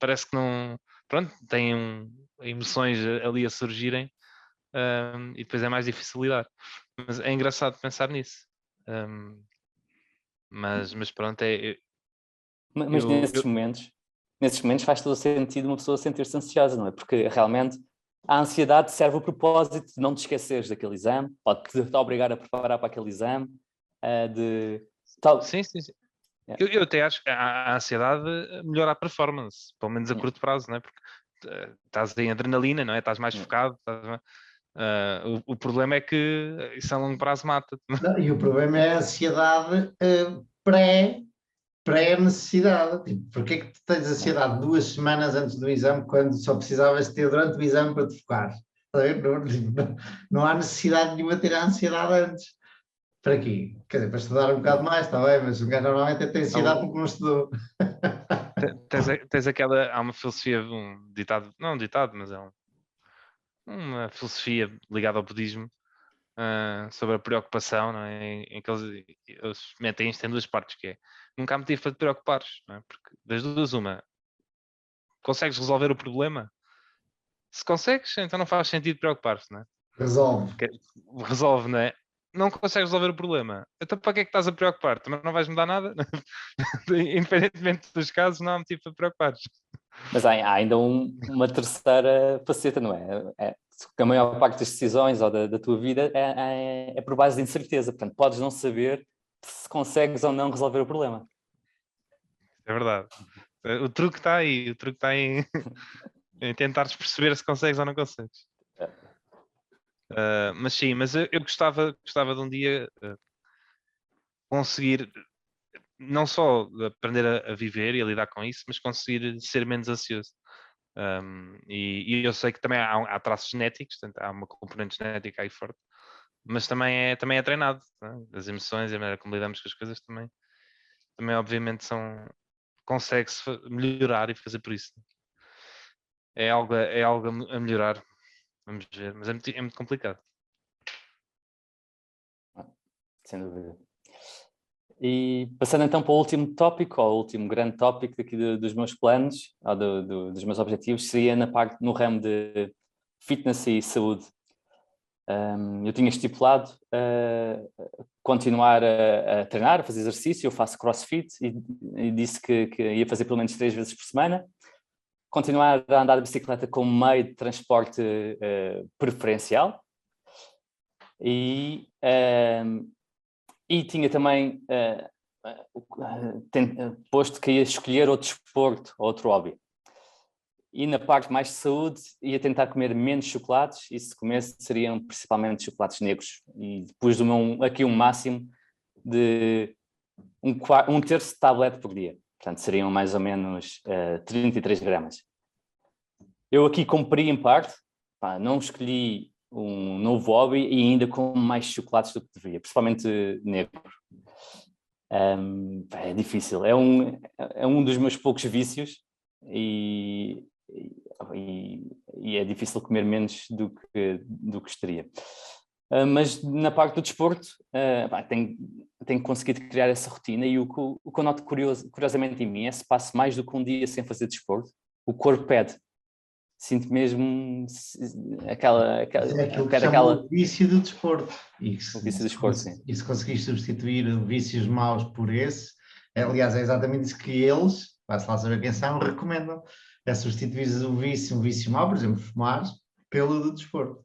parece que não. Pronto, têm emoções ali a surgirem e depois é mais difícil lidar. Mas é engraçado pensar nisso. Mas pronto, Mas nesses momentos faz todo o sentido uma pessoa sentir-se ansiosa, não é? Porque realmente a ansiedade serve o propósito de não te esqueceres daquele exame, pode-te obrigar a preparar para aquele exame. Sim. Eu até acho que a ansiedade melhora a performance, pelo menos a curto prazo, não é? Porque estás em adrenalina, não é? Estás mais focado. O problema é que isso a longo prazo mata-te. Não, e o problema é a ansiedade pré-necessidade. Tipo, porquê é que tu tens ansiedade 2 semanas antes do exame quando só precisavas ter durante o exame para te focar? Não há necessidade nenhuma de ter a ansiedade antes. Para quê? Quer dizer, para estudar um bocado mais, está bem, mas o gajo normalmente tem ansiedade porque não estudou. Tens aquela, há uma filosofia, um ditado, não um ditado, mas é uma filosofia ligada ao budismo, sobre a preocupação, não é? Em que eles metem isto em 2 partes, que é nunca há motivo para te preocupares, não é? Porque das duas uma, consegues resolver o problema? Se consegues, então não faz sentido preocupar-te, não é? Resolve. Resolve, não é? Não consegues resolver o problema, então para que é que estás a preocupar? Também não vais mudar nada? Independentemente dos casos, não há motivo para te preocupares. Mas há ainda uma terceira faceta, não é? A maior parte das decisões ou da tua vida é por base de incerteza. Portanto, podes não saber se consegues ou não resolver o problema. É verdade. O truque está aí. O truque está em tentares perceber se consegues ou não consegues. Mas sim, mas eu gostava de um dia conseguir não só aprender a viver e a lidar com isso, mas conseguir ser menos ansioso. E eu sei que também há traços genéticos, portanto, há uma componente genética aí forte, mas também é treinado, não é? As emoções e a maneira como lidamos com as coisas também obviamente consegue-se melhorar e fazer por isso. É algo a melhorar, vamos ver, mas é muito complicado. Sem dúvida. E passando então para o último tópico, ou o último grande tópico daqui dos meus planos, ou dos meus objetivos, seria no ramo de fitness e saúde. Eu tinha estipulado continuar a treinar, a fazer exercício. Eu faço crossfit e disse que ia fazer pelo menos 3 vezes por semana. Continuar a andar de bicicleta como meio de transporte preferencial. E tinha também posto que ia escolher outro desporto, outro hobby. E na parte mais de saúde, ia tentar comer menos chocolates, e se comesse seriam principalmente chocolates negros. E depois aqui um máximo de um terço de tablete por dia. Portanto, seriam mais ou menos 33 gramas. Eu aqui cumpri em parte, não escolhi um novo hobby e ainda como mais chocolates do que deveria, principalmente negro. É difícil, é um dos meus poucos vícios e é difícil comer menos do que gostaria. Mas na parte do desporto tenho conseguido criar essa rotina, e o que eu noto curiosamente em mim é, se passo mais do que um dia sem fazer desporto, o corpo pede. Sinto mesmo aquela o vício do desporto. O vício do desporto, sim. E se conseguires substituir vícios maus por esse, aliás, é exatamente isso que eles, vai-se lá saber quem são, recomendam. É substituir um vício mau, por exemplo, fumar, pelo do desporto.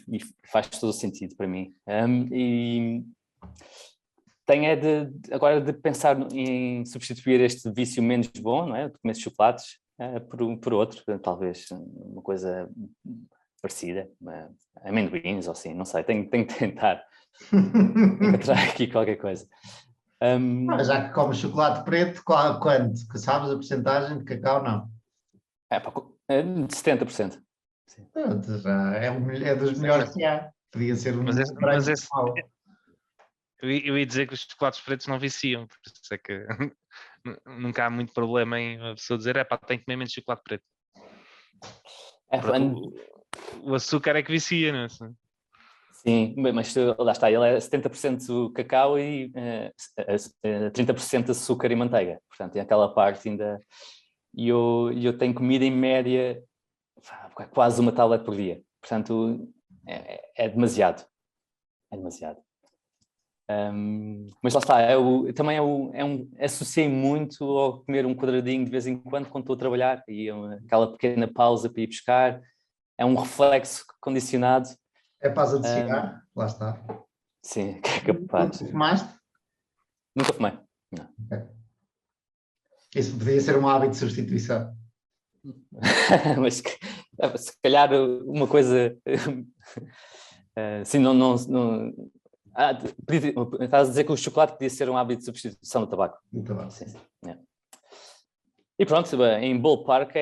E faz todo o sentido para mim. E tenho agora de pensar em substituir este vício menos bom, não é? De comer chocolates, por outro, talvez uma coisa parecida, amendoins ou assim, não sei, tenho que tentar encontrar aqui qualquer coisa. Já que comes chocolate preto, quanto? Que sabes a porcentagem de cacau? Não. De 70%. Sim. É dos melhores que há. Podia ser um branco mau. Eu ia dizer que os chocolates pretos não viciam, por isso é que nunca há muito problema em a pessoa dizer tem que comer menos chocolate preto. O açúcar é que vicia, não é? Sim, mas lá está, ele é 70% cacau e 30% açúcar e manteiga. Portanto, tem aquela parte ainda... E eu tenho comida em média quase uma tablet por dia. Portanto, é demasiado. É demasiado. Mas lá está, também associei muito ao comer um quadradinho de vez em quando estou a trabalhar, e aquela pequena pausa para ir buscar, é um reflexo condicionado. É pausa de cigarro, lá está. Sim, que é capaz. Fumaste? Nunca fumei, não. Isso podia ser um hábito de substituição. Mas se calhar uma coisa assim, não estás a dizer que o chocolate podia ser um hábito de substituição do tabaco. Muito bem. Sim. E pronto, em ballpark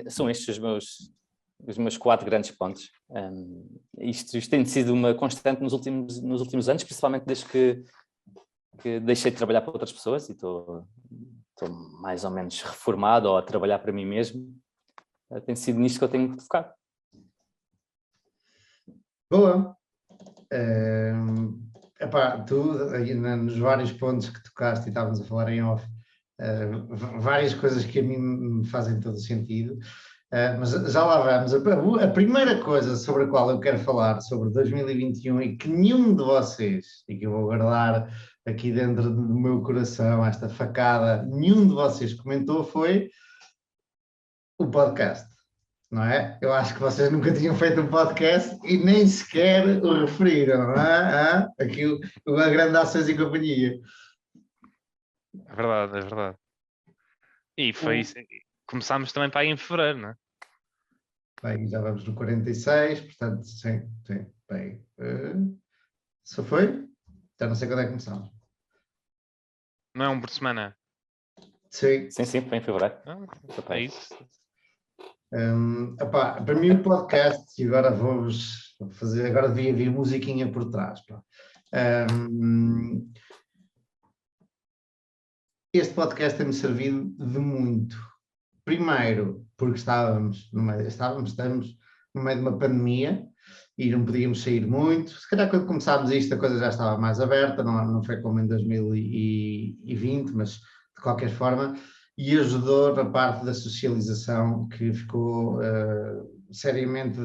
são estes os meus 4 grandes pontos. Isto tem sido uma constante nos últimos anos, principalmente desde que deixei de trabalhar para outras pessoas e estou mais ou menos reformado ou a trabalhar para mim mesmo. Tem sido nisto que eu tenho focado. Boa. Tu, nos vários pontos que tocaste e estávamos a falar em off, várias coisas que a mim me fazem todo sentido, mas já lá vamos. A primeira coisa sobre a qual eu quero falar sobre 2021 e que nenhum de vocês, e que eu vou guardar aqui dentro do meu coração, esta facada, nenhum de vocês comentou foi o podcast. Não é? Eu acho que vocês nunca tinham feito um podcast e nem sequer o referiram, não é? Aqui o Grande Ações e Companhia. É verdade, é verdade. E foi isso. Começámos também para aí em fevereiro, não é? Bem, já vamos no 46, portanto, sim. Bem, só foi? Já não sei quando é que começamos. Não é um por semana? Sim. Sim, foi em fevereiro. É isso. Para mim o podcast, e agora vou-vos fazer, agora devia vir musiquinha por trás. Este podcast tem-me servido de muito. Primeiro, porque estamos no meio de uma pandemia e não podíamos sair muito. Se calhar quando começámos isto a coisa já estava mais aberta, não foi como em 2020, mas de qualquer forma, e ajudou na parte da socialização que ficou seriamente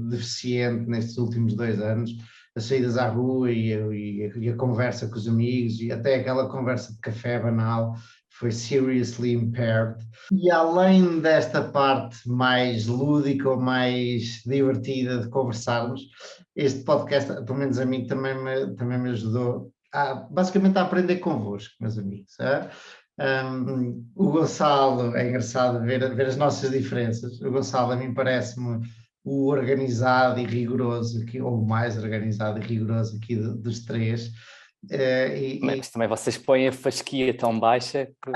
deficiente nestes últimos 2 anos, as saídas à rua e a conversa com os amigos e até aquela conversa de café banal foi seriously impaired. E além desta parte mais lúdica ou mais divertida de conversarmos, este podcast, pelo menos a mim, também me ajudou basicamente a aprender convosco, meus amigos. O Gonçalo, é engraçado ver as nossas diferenças. O Gonçalo, a mim, parece-me o organizado e rigoroso, ou o mais organizado e rigoroso aqui dos 3. Mas também vocês põem a fasquia tão baixa que...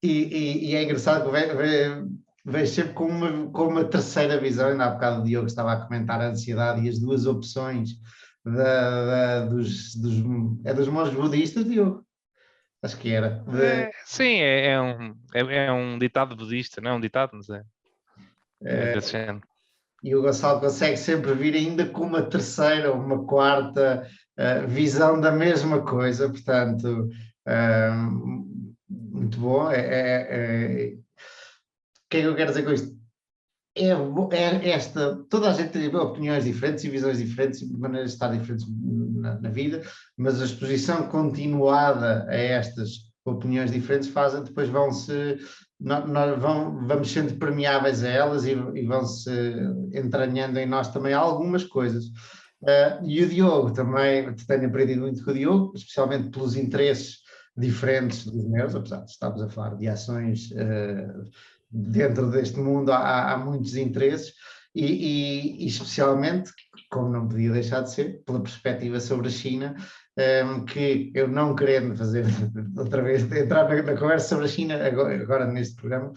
e é engraçado que vejo sempre com uma terceira visão. Ainda há bocado o Diogo estava a comentar a ansiedade e as 2 opções dos monges budistas, Diogo? Acho que era. Sim, é um ditado budista, não é um ditado, mas é desse género. E o Gonçalo consegue sempre vir ainda com uma terceira ou uma quarta visão da mesma coisa, portanto, muito bom. O que é que eu quero dizer com isto? Toda a gente tem opiniões diferentes e visões diferentes e maneiras de estar diferentes na vida, mas a exposição continuada a estas opiniões diferentes depois vamos sendo permeáveis a elas e vão-se entranhando em nós também algumas coisas. E o Diogo também, tenho aprendido muito com o Diogo, especialmente pelos interesses diferentes dos meus, apesar de estarmos a falar de ações dentro deste mundo há muitos interesses e especialmente, como não podia deixar de ser, pela perspectiva sobre a China, que eu não querendo fazer outra vez, entrar na conversa sobre a China agora neste programa,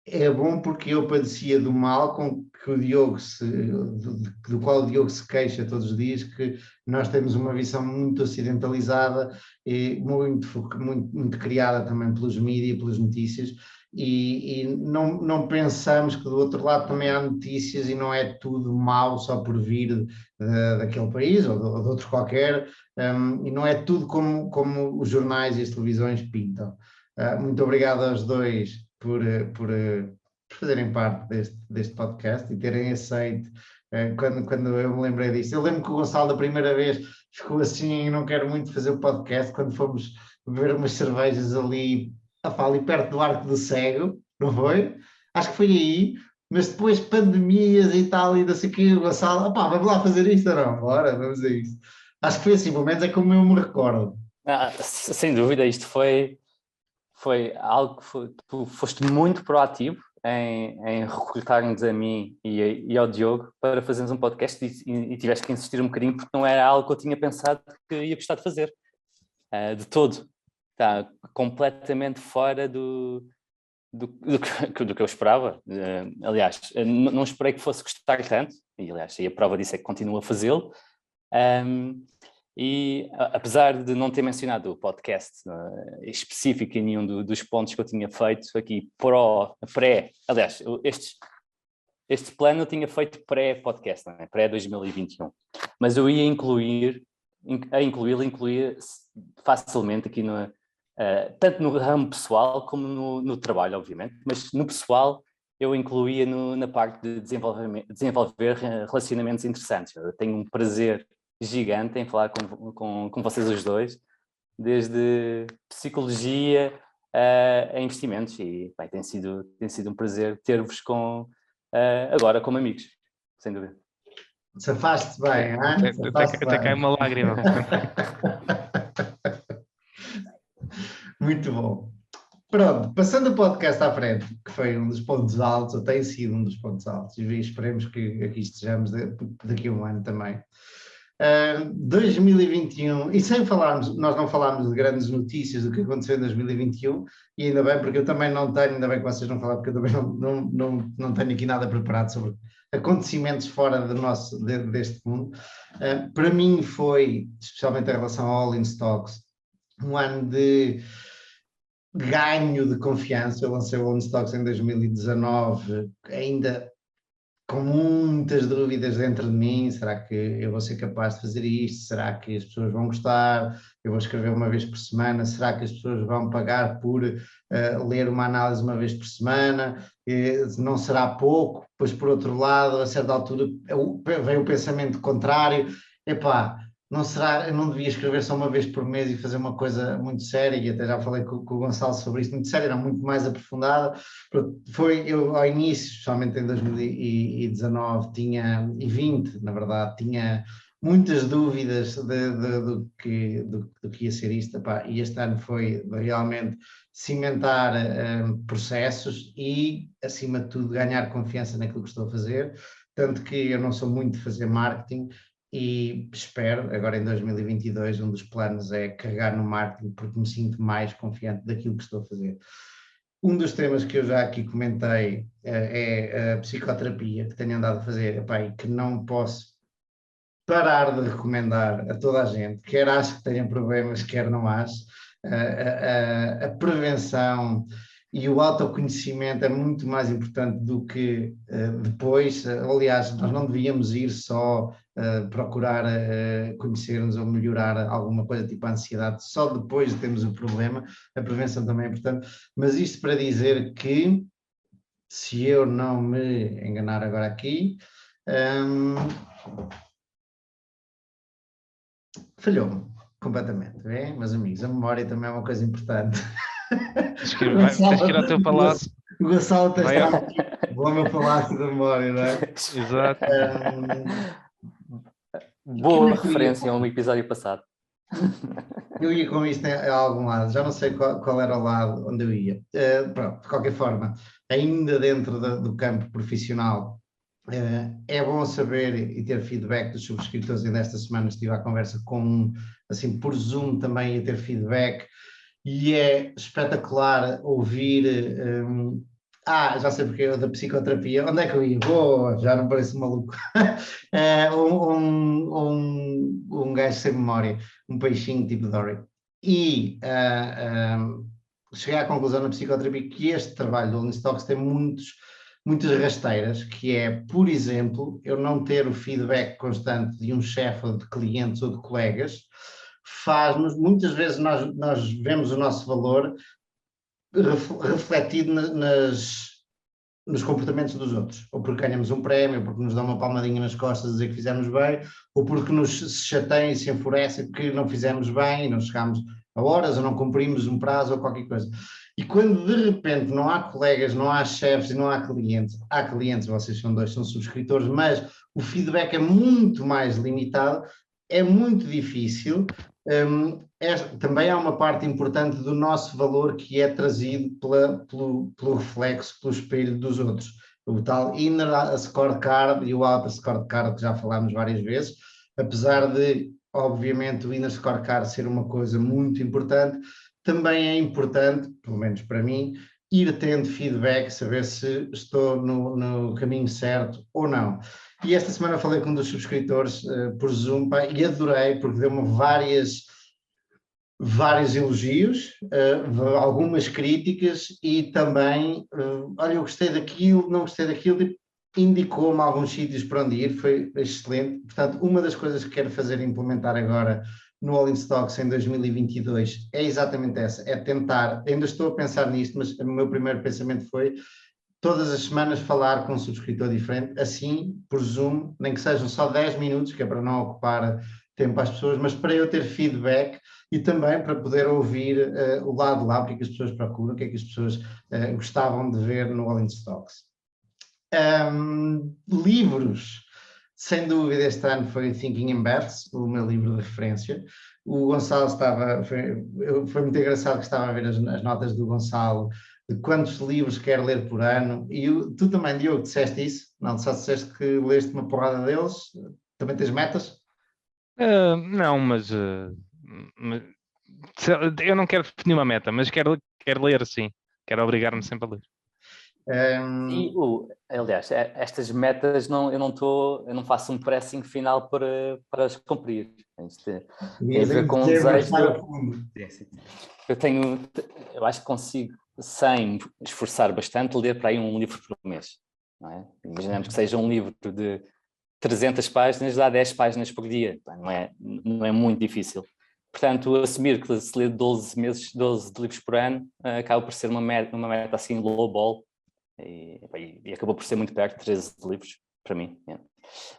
é bom porque eu padecia do mal com que o Diogo do qual o Diogo se queixa todos os dias, que nós temos uma visão muito ocidentalizada e muito criada também pelos mídias, pelas notícias, e não pensamos que do outro lado também há notícias e não é tudo mau só por vir daquele país ou de outro qualquer, e não é tudo como os jornais e as televisões pintam. Muito obrigado aos dois por fazerem parte deste podcast e terem aceito quando eu me lembrei disso. Eu lembro que o Gonçalo da primeira vez ficou assim, não quero muito fazer o podcast, quando fomos beber umas cervejas ali perto do Arco do Cego, não foi? Acho que foi aí, mas depois pandemias e tal, e não sei o que, o Gonçalo, vamos lá fazer isto ou não? Bora, vamos a isso. Acho que foi assim, pelo menos é como eu me recordo. Sem dúvida, isto foi algo que tu foste muito proativo em recrutar-nos a mim e ao Diogo para fazermos um podcast e tiveste que insistir um bocadinho porque não era algo que eu tinha pensado que ia gostar de fazer, de todo. Está completamente fora do que eu esperava. Aliás, não esperei que fosse gostar tanto, e aliás, a prova disso é que continuo a fazê-lo. E apesar de não ter mencionado o podcast específico em nenhum dos pontos que eu tinha feito aqui aliás, este plano eu tinha feito pré-podcast, não é? Pré-2021, mas eu ia incluir facilmente aqui tanto no ramo pessoal como no trabalho, obviamente, mas no pessoal eu incluía na parte de desenvolver relacionamentos interessantes. Eu tenho um prazer gigante em falar com vocês os dois, desde psicologia a investimentos, e bem, tem sido um prazer ter-vos agora como amigos, sem dúvida. Safaste bem, até cai uma lágrima. Muito bom. Pronto, passando o podcast à frente, que foi um dos pontos altos, ou tem sido um dos pontos altos, e esperemos que aqui estejamos daqui a um ano também. 2021, e sem falarmos, nós não falámos de grandes notícias do que aconteceu em 2021, e ainda bem, porque eu também não tenho, ainda bem que vocês não falaram, porque eu também não tenho aqui nada preparado sobre acontecimentos fora deste mundo. Para mim foi, especialmente em relação ao All in Stocks, um ano de ganho de confiança. Eu lancei o All in Stocks em 2019, ainda com muitas dúvidas dentro de mim. Será que eu vou ser capaz de fazer isto? Será que as pessoas vão gostar? Eu vou escrever uma vez por semana? Será que as pessoas vão pagar por ler uma análise uma vez por semana? Não será pouco? Pois, por outro lado, a certa altura veio o pensamento contrário. Epá, não será, eu não devia escrever só uma vez por mês e fazer uma coisa muito séria, e até já falei com o Gonçalo sobre isso, muito séria, não, muito mais aprofundada. Eu ao início, especialmente em 2019 e 20, na verdade, tinha muitas dúvidas do que ia ser isto, epá, e este ano foi realmente cimentar processos e, acima de tudo, ganhar confiança naquilo que estou a fazer, tanto que eu não sou muito de fazer marketing. E espero, agora em 2022, um dos planos é carregar no marketing, porque me sinto mais confiante daquilo que estou a fazer. Um dos temas que eu já aqui comentei é a psicoterapia, que tenho andado a fazer, epá, e que não posso parar de recomendar a toda a gente, quer acho que tenha problemas, quer não acho. A prevenção e o autoconhecimento é muito mais importante do que depois. Aliás, nós não devíamos ir só procurar conhecer-nos ou melhorar alguma coisa tipo a ansiedade só depois de termos o problema. A prevenção também é importante, mas isto para dizer que, se eu não me enganar agora aqui, falhou-me completamente, bem, meus amigos, a memória também é uma coisa importante. Tens que ir ao teu palácio. O Gonçalo está aqui, vou ao meu palácio da memória, não é? Exato. Boa referência a um episódio passado. Eu ia com isto a algum lado, já não sei qual era o lado onde eu ia. Pronto, de qualquer forma, ainda dentro do campo profissional, é bom saber e ter feedback dos subscritores. Ainda esta semana estive à conversa com assim, por Zoom também, a ter feedback, e é espetacular ouvir. Já sei porque é da psicoterapia. Onde é que eu ia? Já não pareço maluco. Um gajo sem memória, um peixinho tipo Dory. E cheguei à conclusão na psicoterapia que este trabalho do All in Stocks tem muitas rasteiras, que é, por exemplo, eu não ter o feedback constante de um chefe ou de clientes ou de colegas, faz-nos, muitas vezes nós vemos o nosso valor refletido nos comportamentos dos outros, ou porque ganhamos um prémio, ou porque nos dão uma palmadinha nas costas a dizer que fizemos bem, ou porque nos chateiam e se enfurecem porque não fizemos bem e não chegamos a horas, ou não cumprimos um prazo ou qualquer coisa. E quando de repente não há colegas, não há chefes e não há clientes, vocês são subscritores, mas o feedback é muito mais limitado, é muito difícil. Também há uma parte importante do nosso valor que é trazido pelo reflexo, pelo espelho dos outros. O tal inner scorecard e o outer scorecard que já falámos várias vezes, apesar de, obviamente, o inner scorecard ser uma coisa muito importante, também é importante, pelo menos para mim, ir tendo feedback, saber se estou no caminho certo ou não. E esta semana falei com um dos subscritores por Zoom, pá, e adorei, porque deu-me vários elogios, algumas críticas e também, olha, eu gostei daquilo, não gostei daquilo, tipo, indicou-me alguns sítios para onde ir, foi excelente. Portanto, uma das coisas que quero fazer e implementar agora no All in Stocks em 2022 é exatamente essa, é tentar, ainda estou a pensar nisto, mas o meu primeiro pensamento foi todas as semanas falar com um subscritor diferente, assim, por Zoom, nem que sejam só 10 minutos, que é para não ocupar tempo às pessoas, mas para eu ter feedback e também para poder ouvir o lado lá, o que é que as pessoas procuram, o que é que as pessoas gostavam de ver no All in Stocks. Livros, sem dúvida este ano foi Thinking in Bets, o meu livro de referência. O Gonçalo foi muito engraçado que estava a ver as notas do Gonçalo, de quantos livros quer ler por ano, e tu também, Diogo, disseste isso? Não, só disseste que leste uma porrada deles, também tens metas? Não, mas eu não quero definir uma meta, mas quero ler sim. Quero obrigar-me sempre a ler. E, aliás, estas metas eu não faço um pressing final para as cumprir. Tem a ver com um desejo. Eu acho que consigo, sem esforçar bastante, ler para aí um livro por mês. Não é? Imaginemos que seja um livro de 300 páginas, dá 10 páginas por dia. Não é muito difícil. Portanto, assumir que se lê 12 livros por ano acaba por ser uma meta assim low ball. E acabou por ser muito perto de 13 livros para mim.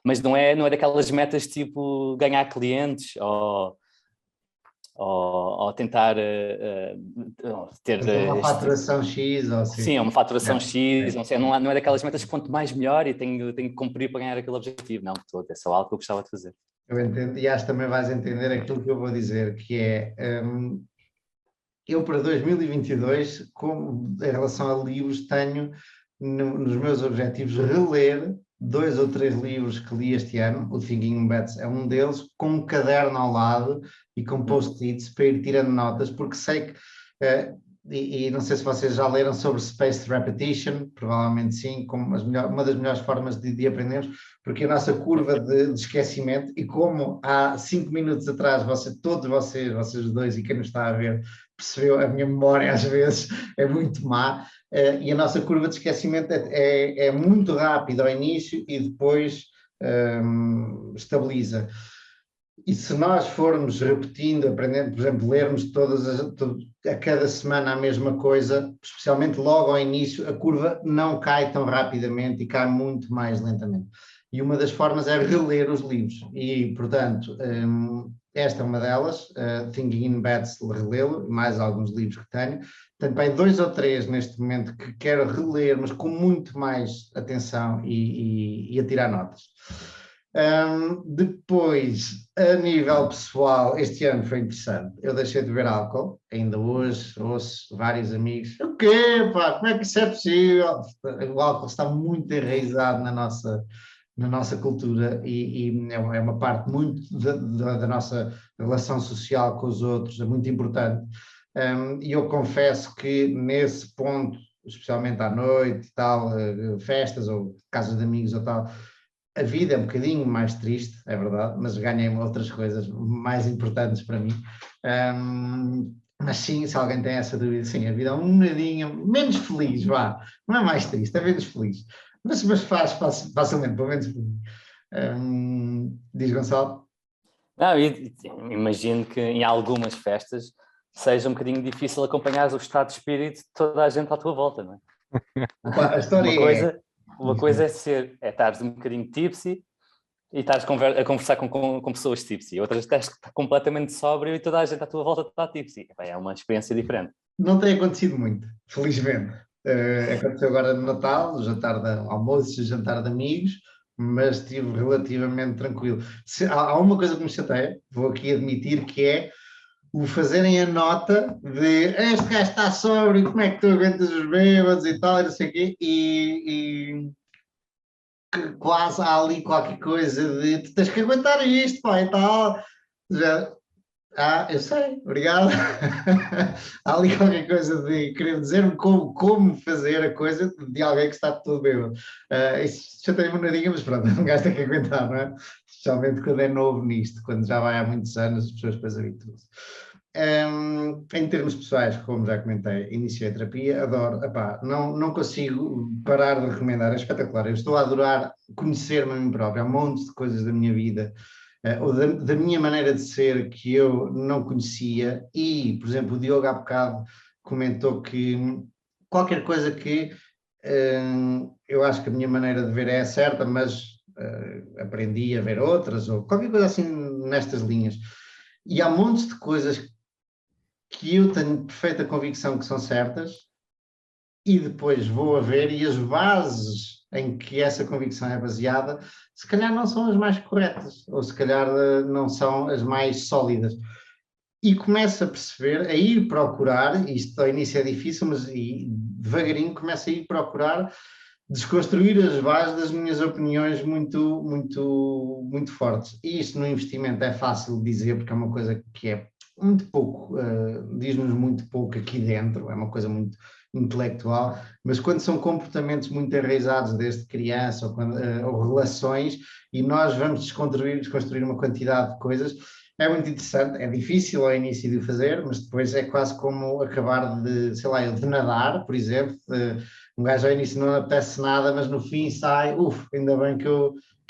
Mas não é daquelas metas tipo ganhar clientes ou tentar ter uma faturação X ou assim. Sim, é uma faturação X, não é daquelas metas que quanto mais melhor e tenho que cumprir para ganhar aquele objetivo. Não, de todo, é só algo que eu gostava de fazer. Eu entendo, e acho que também vais entender aquilo que eu vou dizer, que é eu para 2022, em relação a livros, tenho nos meus objetivos reler 2 ou 3 livros que li este ano, o Thinking in Bets é um deles, com um caderno ao lado e com post-its para ir tirando notas, porque sei que, e não sei se vocês já leram sobre Spaced Repetition, provavelmente sim, como uma das melhores formas de aprendermos, porque a nossa curva de esquecimento, e como há 5 minutos atrás todos vocês dois e quem nos está a ver, percebeu, a minha memória às vezes é muito má, e a nossa curva de esquecimento é muito rápida ao início e depois estabiliza. E se nós formos repetindo, aprendendo, por exemplo, lermos a cada semana a mesma coisa, especialmente logo ao início, a curva não cai tão rapidamente e cai muito mais lentamente. E uma das formas é reler os livros. E, portanto, esta é uma delas, Thinking in Bets, relê-lo, mais alguns livros que tenho. Tenho bem 2 ou 3 neste momento que quero reler, mas com muito mais atenção e a tirar notas. Depois, a nível pessoal, este ano foi interessante. Eu deixei de beber álcool, ainda hoje ouço vários amigos. O quê, pá? Como é que isso é possível? O álcool está muito enraizado na nossa cultura e é uma parte muito da nossa relação social com os outros, é muito importante. E eu confesso que nesse ponto, especialmente à noite e tal, festas ou casas de amigos ou tal, a vida é um bocadinho mais triste, é verdade, mas ganhei outras coisas mais importantes para mim. Mas sim, se alguém tem essa dúvida, sim, a vida é um bocadinho menos feliz, vá. Não é mais triste, é menos feliz. Mas faz facilmente, pelo menos. Diz Gonçalo? Não, imagino que em algumas festas seja um bocadinho difícil acompanhar o estado de espírito de toda a gente à tua volta, não é? A história Uma coisa é estares um bocadinho tipsy e estares a conversar com pessoas tipsy. Outras estás completamente sóbrio e toda a gente à tua volta está tipsy. É uma experiência diferente. Não tem acontecido muito, felizmente. Aconteceu agora no Natal, almoço e jantar de amigos, mas estive relativamente tranquilo. Há uma coisa que me chateia, vou aqui admitir, que é o fazerem a nota de este gajo está sóbrio, como é que tu aguentas os bêbados e tal, e não sei o quê, e que quase há ali qualquer coisa de tu tens que aguentar isto, pá, e tal. Eu sei, obrigado. Há ali qualquer coisa de querer dizer-me como fazer a coisa de alguém que está todo bêbado. Isso já tem uma nadinha, mas pronto, um gajo tem que aguentar, não é? Especialmente quando é novo nisto, quando já vai há muitos anos, as pessoas depois habituam-se. Em termos pessoais, como já comentei, iniciei a terapia, adoro, epá, não consigo parar de recomendar, é espetacular. Eu estou a adorar conhecer-me a mim próprio, há um monte de coisas da minha vida ou da minha maneira de ser que eu não conhecia, e, por exemplo, o Diogo há bocado comentou que qualquer coisa que eu acho que a minha maneira de ver é certa, mas aprendi a ver outras, ou qualquer coisa assim nestas linhas. E há montes de coisas que eu tenho perfeita convicção que são certas, e depois vou a ver, e as bases em que essa convicção é baseada, se calhar não são as mais corretas, ou se calhar não são as mais sólidas. E começo a perceber, a ir procurar, isto ao início é difícil, mas devagarinho começo a ir procurar desconstruir as bases das minhas opiniões muito fortes. E isto no investimento é fácil de dizer, porque é uma coisa que é muito pouco, diz-nos muito pouco aqui dentro, é uma coisa muito intelectual, mas quando são comportamentos muito enraizados desde criança, ou relações, e nós vamos desconstruir uma quantidade de coisas, é muito interessante, é difícil ao início de o fazer, mas depois é quase como acabar de, sei lá, de nadar, por exemplo. Um gajo ao início não apetece nada, mas no fim sai, ainda bem que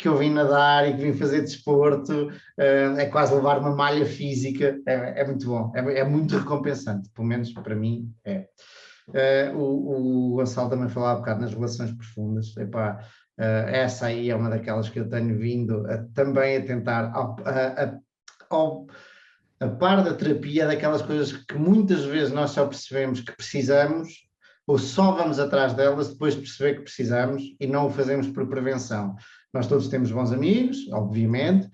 eu vim nadar e que vim fazer desporto, é quase levar uma malha física, é muito bom, é muito recompensante, pelo menos para mim é. O Gonçalo também falava há bocado nas relações profundas, epá, essa aí é uma daquelas que eu tenho vindo também a tentar, a par da terapia, daquelas coisas que muitas vezes nós só percebemos que precisamos, ou só vamos atrás delas depois de perceber que precisamos, e não o fazemos por prevenção. Nós todos temos bons amigos, obviamente,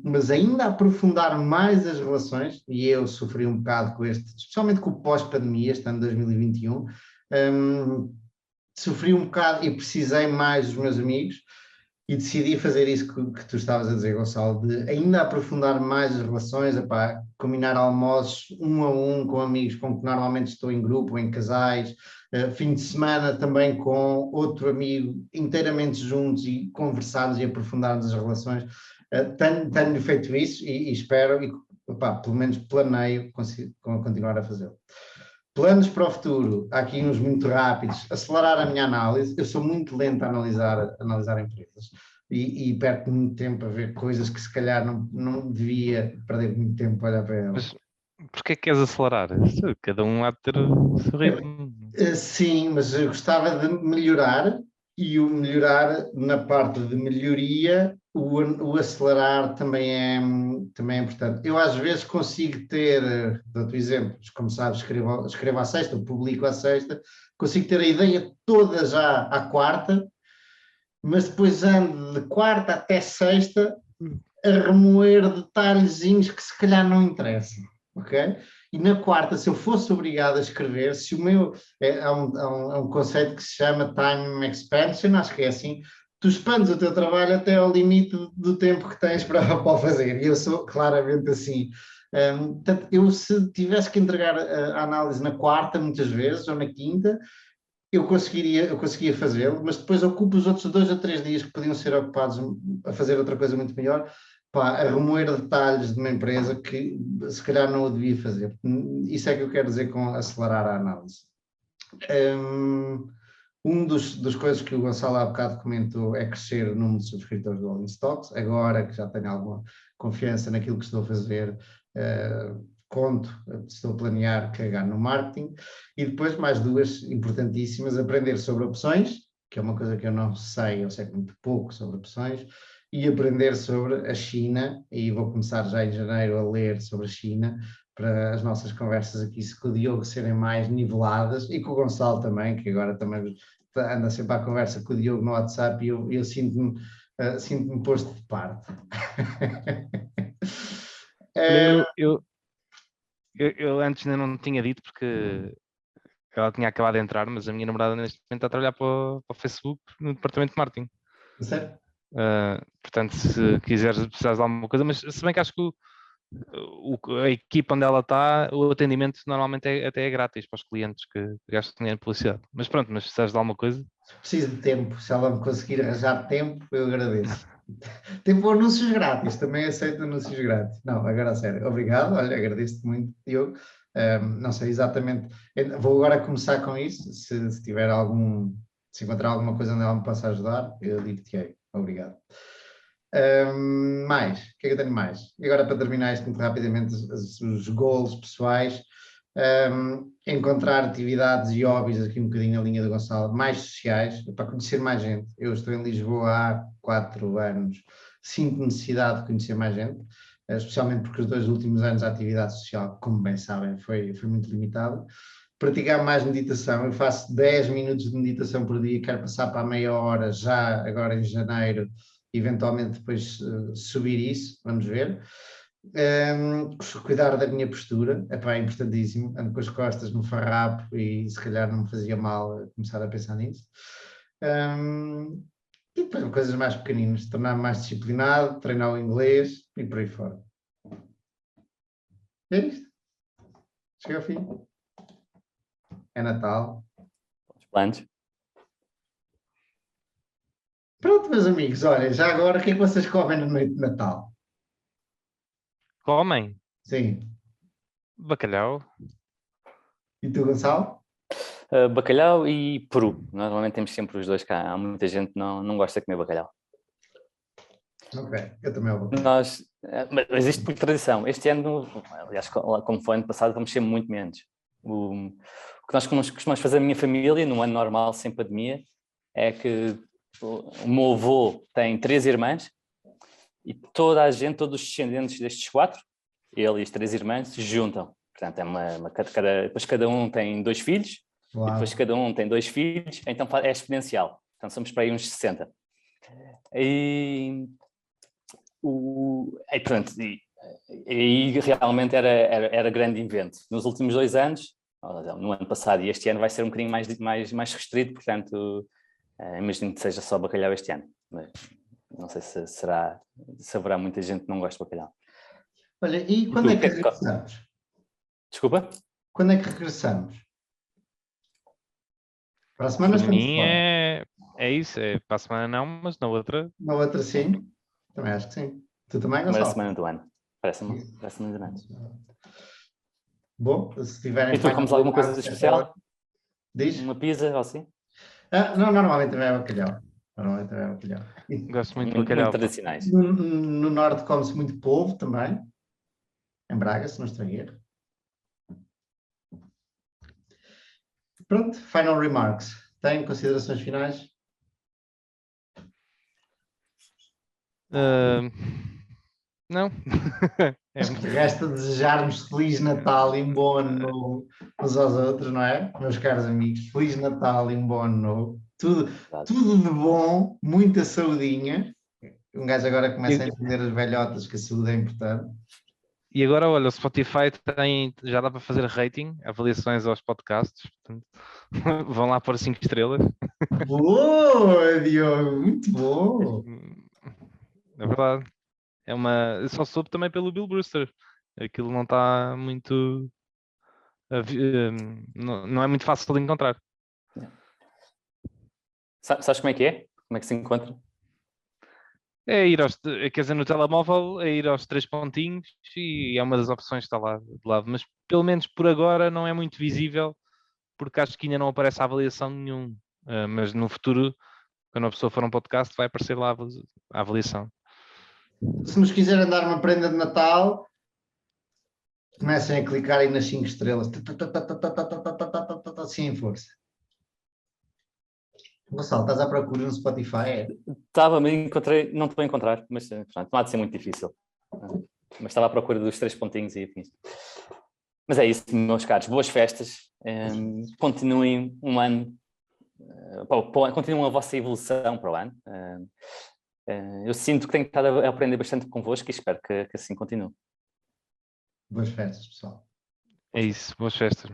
mas ainda aprofundar mais as relações, e eu sofri um bocado com este, especialmente com o pós-pandemia, este ano de 2021, sofri um bocado e precisei mais dos meus amigos, e decidi fazer isso que tu estavas a dizer, Gonçalo, de ainda aprofundar mais as relações, epá, combinar almoços um a um com amigos com que normalmente estou em grupo, ou em casais, fim de semana também com outro amigo, inteiramente juntos, e conversarmos e aprofundarmos as relações. Tenho feito isso e espero, e epá, pelo menos planeio continuar a fazê-lo. Planos para o futuro, há aqui uns muito rápidos. Acelerar a minha análise. Eu sou muito lento a analisar empresas e perco muito tempo a ver coisas que se calhar não devia perder muito tempo a olhar para elas. Mas porquê que queres acelerar? Cada um há de ter o seu ritmo. Sim, mas eu gostava de melhorar, e o melhorar na parte de melhoria, o acelerar também é importante. Eu às vezes consigo ter, dou-te exemplos, como sabes, escrevo à sexta, publico à sexta, consigo ter a ideia toda já à quarta, mas depois ando de quarta até sexta a remoer detalhezinhos que se calhar não interessam, ok? E na quarta, se eu fosse obrigado a escrever, se o meu... há um conceito que se chama time expansion, acho que é assim, tu expandes o teu trabalho até ao limite do tempo que tens para o fazer, e eu sou claramente assim. Portanto, eu se tivesse que entregar a análise na quarta, muitas vezes, ou na quinta, eu conseguia fazê-lo, mas depois ocupo os outros 2 ou 3 dias que podiam ser ocupados a fazer outra coisa muito melhor, a remoer detalhes de uma empresa que se calhar não o devia fazer. Isso é que eu quero dizer com acelerar a análise. Dos coisas que o Gonçalo há bocado comentou é crescer o número de subscritores do All in Stocks. Agora que já tenho alguma confiança naquilo que estou a fazer, estou a planear cagar no marketing. E depois mais 2 importantíssimas: aprender sobre opções, que é uma coisa que eu não sei, eu sei muito pouco sobre opções, e aprender sobre a China, e vou começar já em janeiro a ler sobre a China, para as nossas conversas aqui com o Diogo serem mais niveladas, e com o Gonçalo também, que agora também anda sempre à conversa com o Diogo no WhatsApp e eu sinto-me posto de parte. Olha, eu antes ainda não tinha dito porque ela tinha acabado de entrar, mas a minha namorada neste momento está a trabalhar para o Facebook no departamento de marketing. Sério? Portanto, se quiseres, precisares de alguma coisa, mas se bem que acho que a equipa onde ela está, o atendimento normalmente até é grátis para os clientes que gastam dinheiro em publicidade. Mas pronto, mas se precisares de alguma coisa. Preciso de tempo. Se ela me conseguir arranjar tempo, eu agradeço. Tempo anúncios grátis, também aceito anúncios grátis. Não, agora a sério. Obrigado, olha, agradeço-te muito, Diogo. Não sei exatamente. Vou agora começar com isso. Se tiver se encontrar alguma coisa onde ela me possa ajudar, eu digo-te. Obrigado. Mais, o que é que eu tenho mais? E agora, para terminar isto muito rapidamente, os goals pessoais, encontrar atividades e hobbies, aqui um bocadinho na linha do Gonçalo, mais sociais, para conhecer mais gente. Eu estou em Lisboa há 4 anos, sinto necessidade de conhecer mais gente, especialmente porque os 2 últimos anos a atividade social, como bem sabem, foi muito limitada. Praticar mais meditação, eu faço 10 minutos de meditação por dia, quero passar para a meia hora já agora em janeiro, eventualmente depois subir isso, vamos ver. Cuidar da minha postura, é importantíssimo, ando com as costas no farrapo e se calhar não me fazia mal começar a pensar nisso. E depois coisas mais pequeninas, tornar-me mais disciplinado, treinar o inglês e por aí fora. É isto. Cheguei ao fim. É Natal. Os planos. Pronto, meus amigos, olha, já agora, o que é que vocês comem na noite de Natal? Comem Sim. bacalhau. E tu, Gonçalo? Bacalhau e peru. Normalmente temos sempre os dois cá. Há muita gente que não gosta de comer bacalhau. Ok, eu também vou. Mas isto por tradição. Este ano, aliás, como foi ano passado, vamos ser muito menos. O que nós costumamos fazer na minha família, num ano normal, sem pandemia, é que o meu avô tem 3 irmãs e toda a gente, todos os descendentes destes 4, ele e as 3 irmãs, se juntam. Portanto, depois cada um tem 2 filhos, Uau. e depois cada um tem 2 filhos, então é exponencial. Então somos para aí uns 60. E realmente era grande evento. Nos últimos 2 anos, no ano passado e este ano, vai ser um bocadinho mais restrito, portanto, imagino que seja só bacalhau este ano. Mas não sei se haverá muita gente que não gosta de bacalhau. Olha, e quando é que regressamos? Desculpa? Quando é que regressamos? Para a semana Para estamos mim fora. é isso, para a semana não, mas na outra. Na outra sim? Também acho que sim. Tu também, Primeira Gonçalo? semana do ano. Parece-me enganado. Bom, se tiverem... E tu comes alguma coisa de especial? Diz? Uma pizza ou assim? Não, normalmente também é bacalhau. Gosto muito de bacalhau. Muito tradicionais. No norte come-se muito polvo também. Em Braga, se não estou em erro. Pronto, final remarks. Tem considerações finais? Não. Acho que resta desejarmos Feliz Natal e um bom ano novo uns aos outros, não é? Meus caros amigos, Feliz Natal e um bom ano novo. Tudo de bom, muita saudinha. Um gajo agora começa a entender as velhotas que a saúde é importante. E agora, olha, o Spotify já dá para fazer rating, avaliações aos podcasts. Portanto, vão lá pôr 5 estrelas. Boa, Diogo, muito bom. É verdade. Eu só soube também pelo Bill Brewster. Aquilo não está muito... Não é muito fácil de encontrar. Sabes como é que é? Como é que se encontra? É ir quer dizer, no telemóvel, é ir aos 3 pontinhos e é uma das opções que está lá de lado. Mas pelo menos por agora não é muito visível, porque acho que ainda não aparece a avaliação nenhum. Mas no futuro, quando a pessoa for um podcast, vai aparecer lá a avaliação. Se nos quiserem dar uma prenda de Natal, comecem a clicar aí nas 5 estrelas. Assim em força. Gonçalo, estás à procura no Spotify? Estava, me encontrei, não estou a encontrar, mas pronto, não há de ser muito difícil. Mas estava à procura dos 3 pontinhos e afins. Mas é isso, meus caros, boas festas. Continuem um ano continuam a vossa evolução para o ano. Eu sinto que tenho estado a aprender bastante convosco e espero que assim continue. Boas festas, pessoal. É isso, boas festas.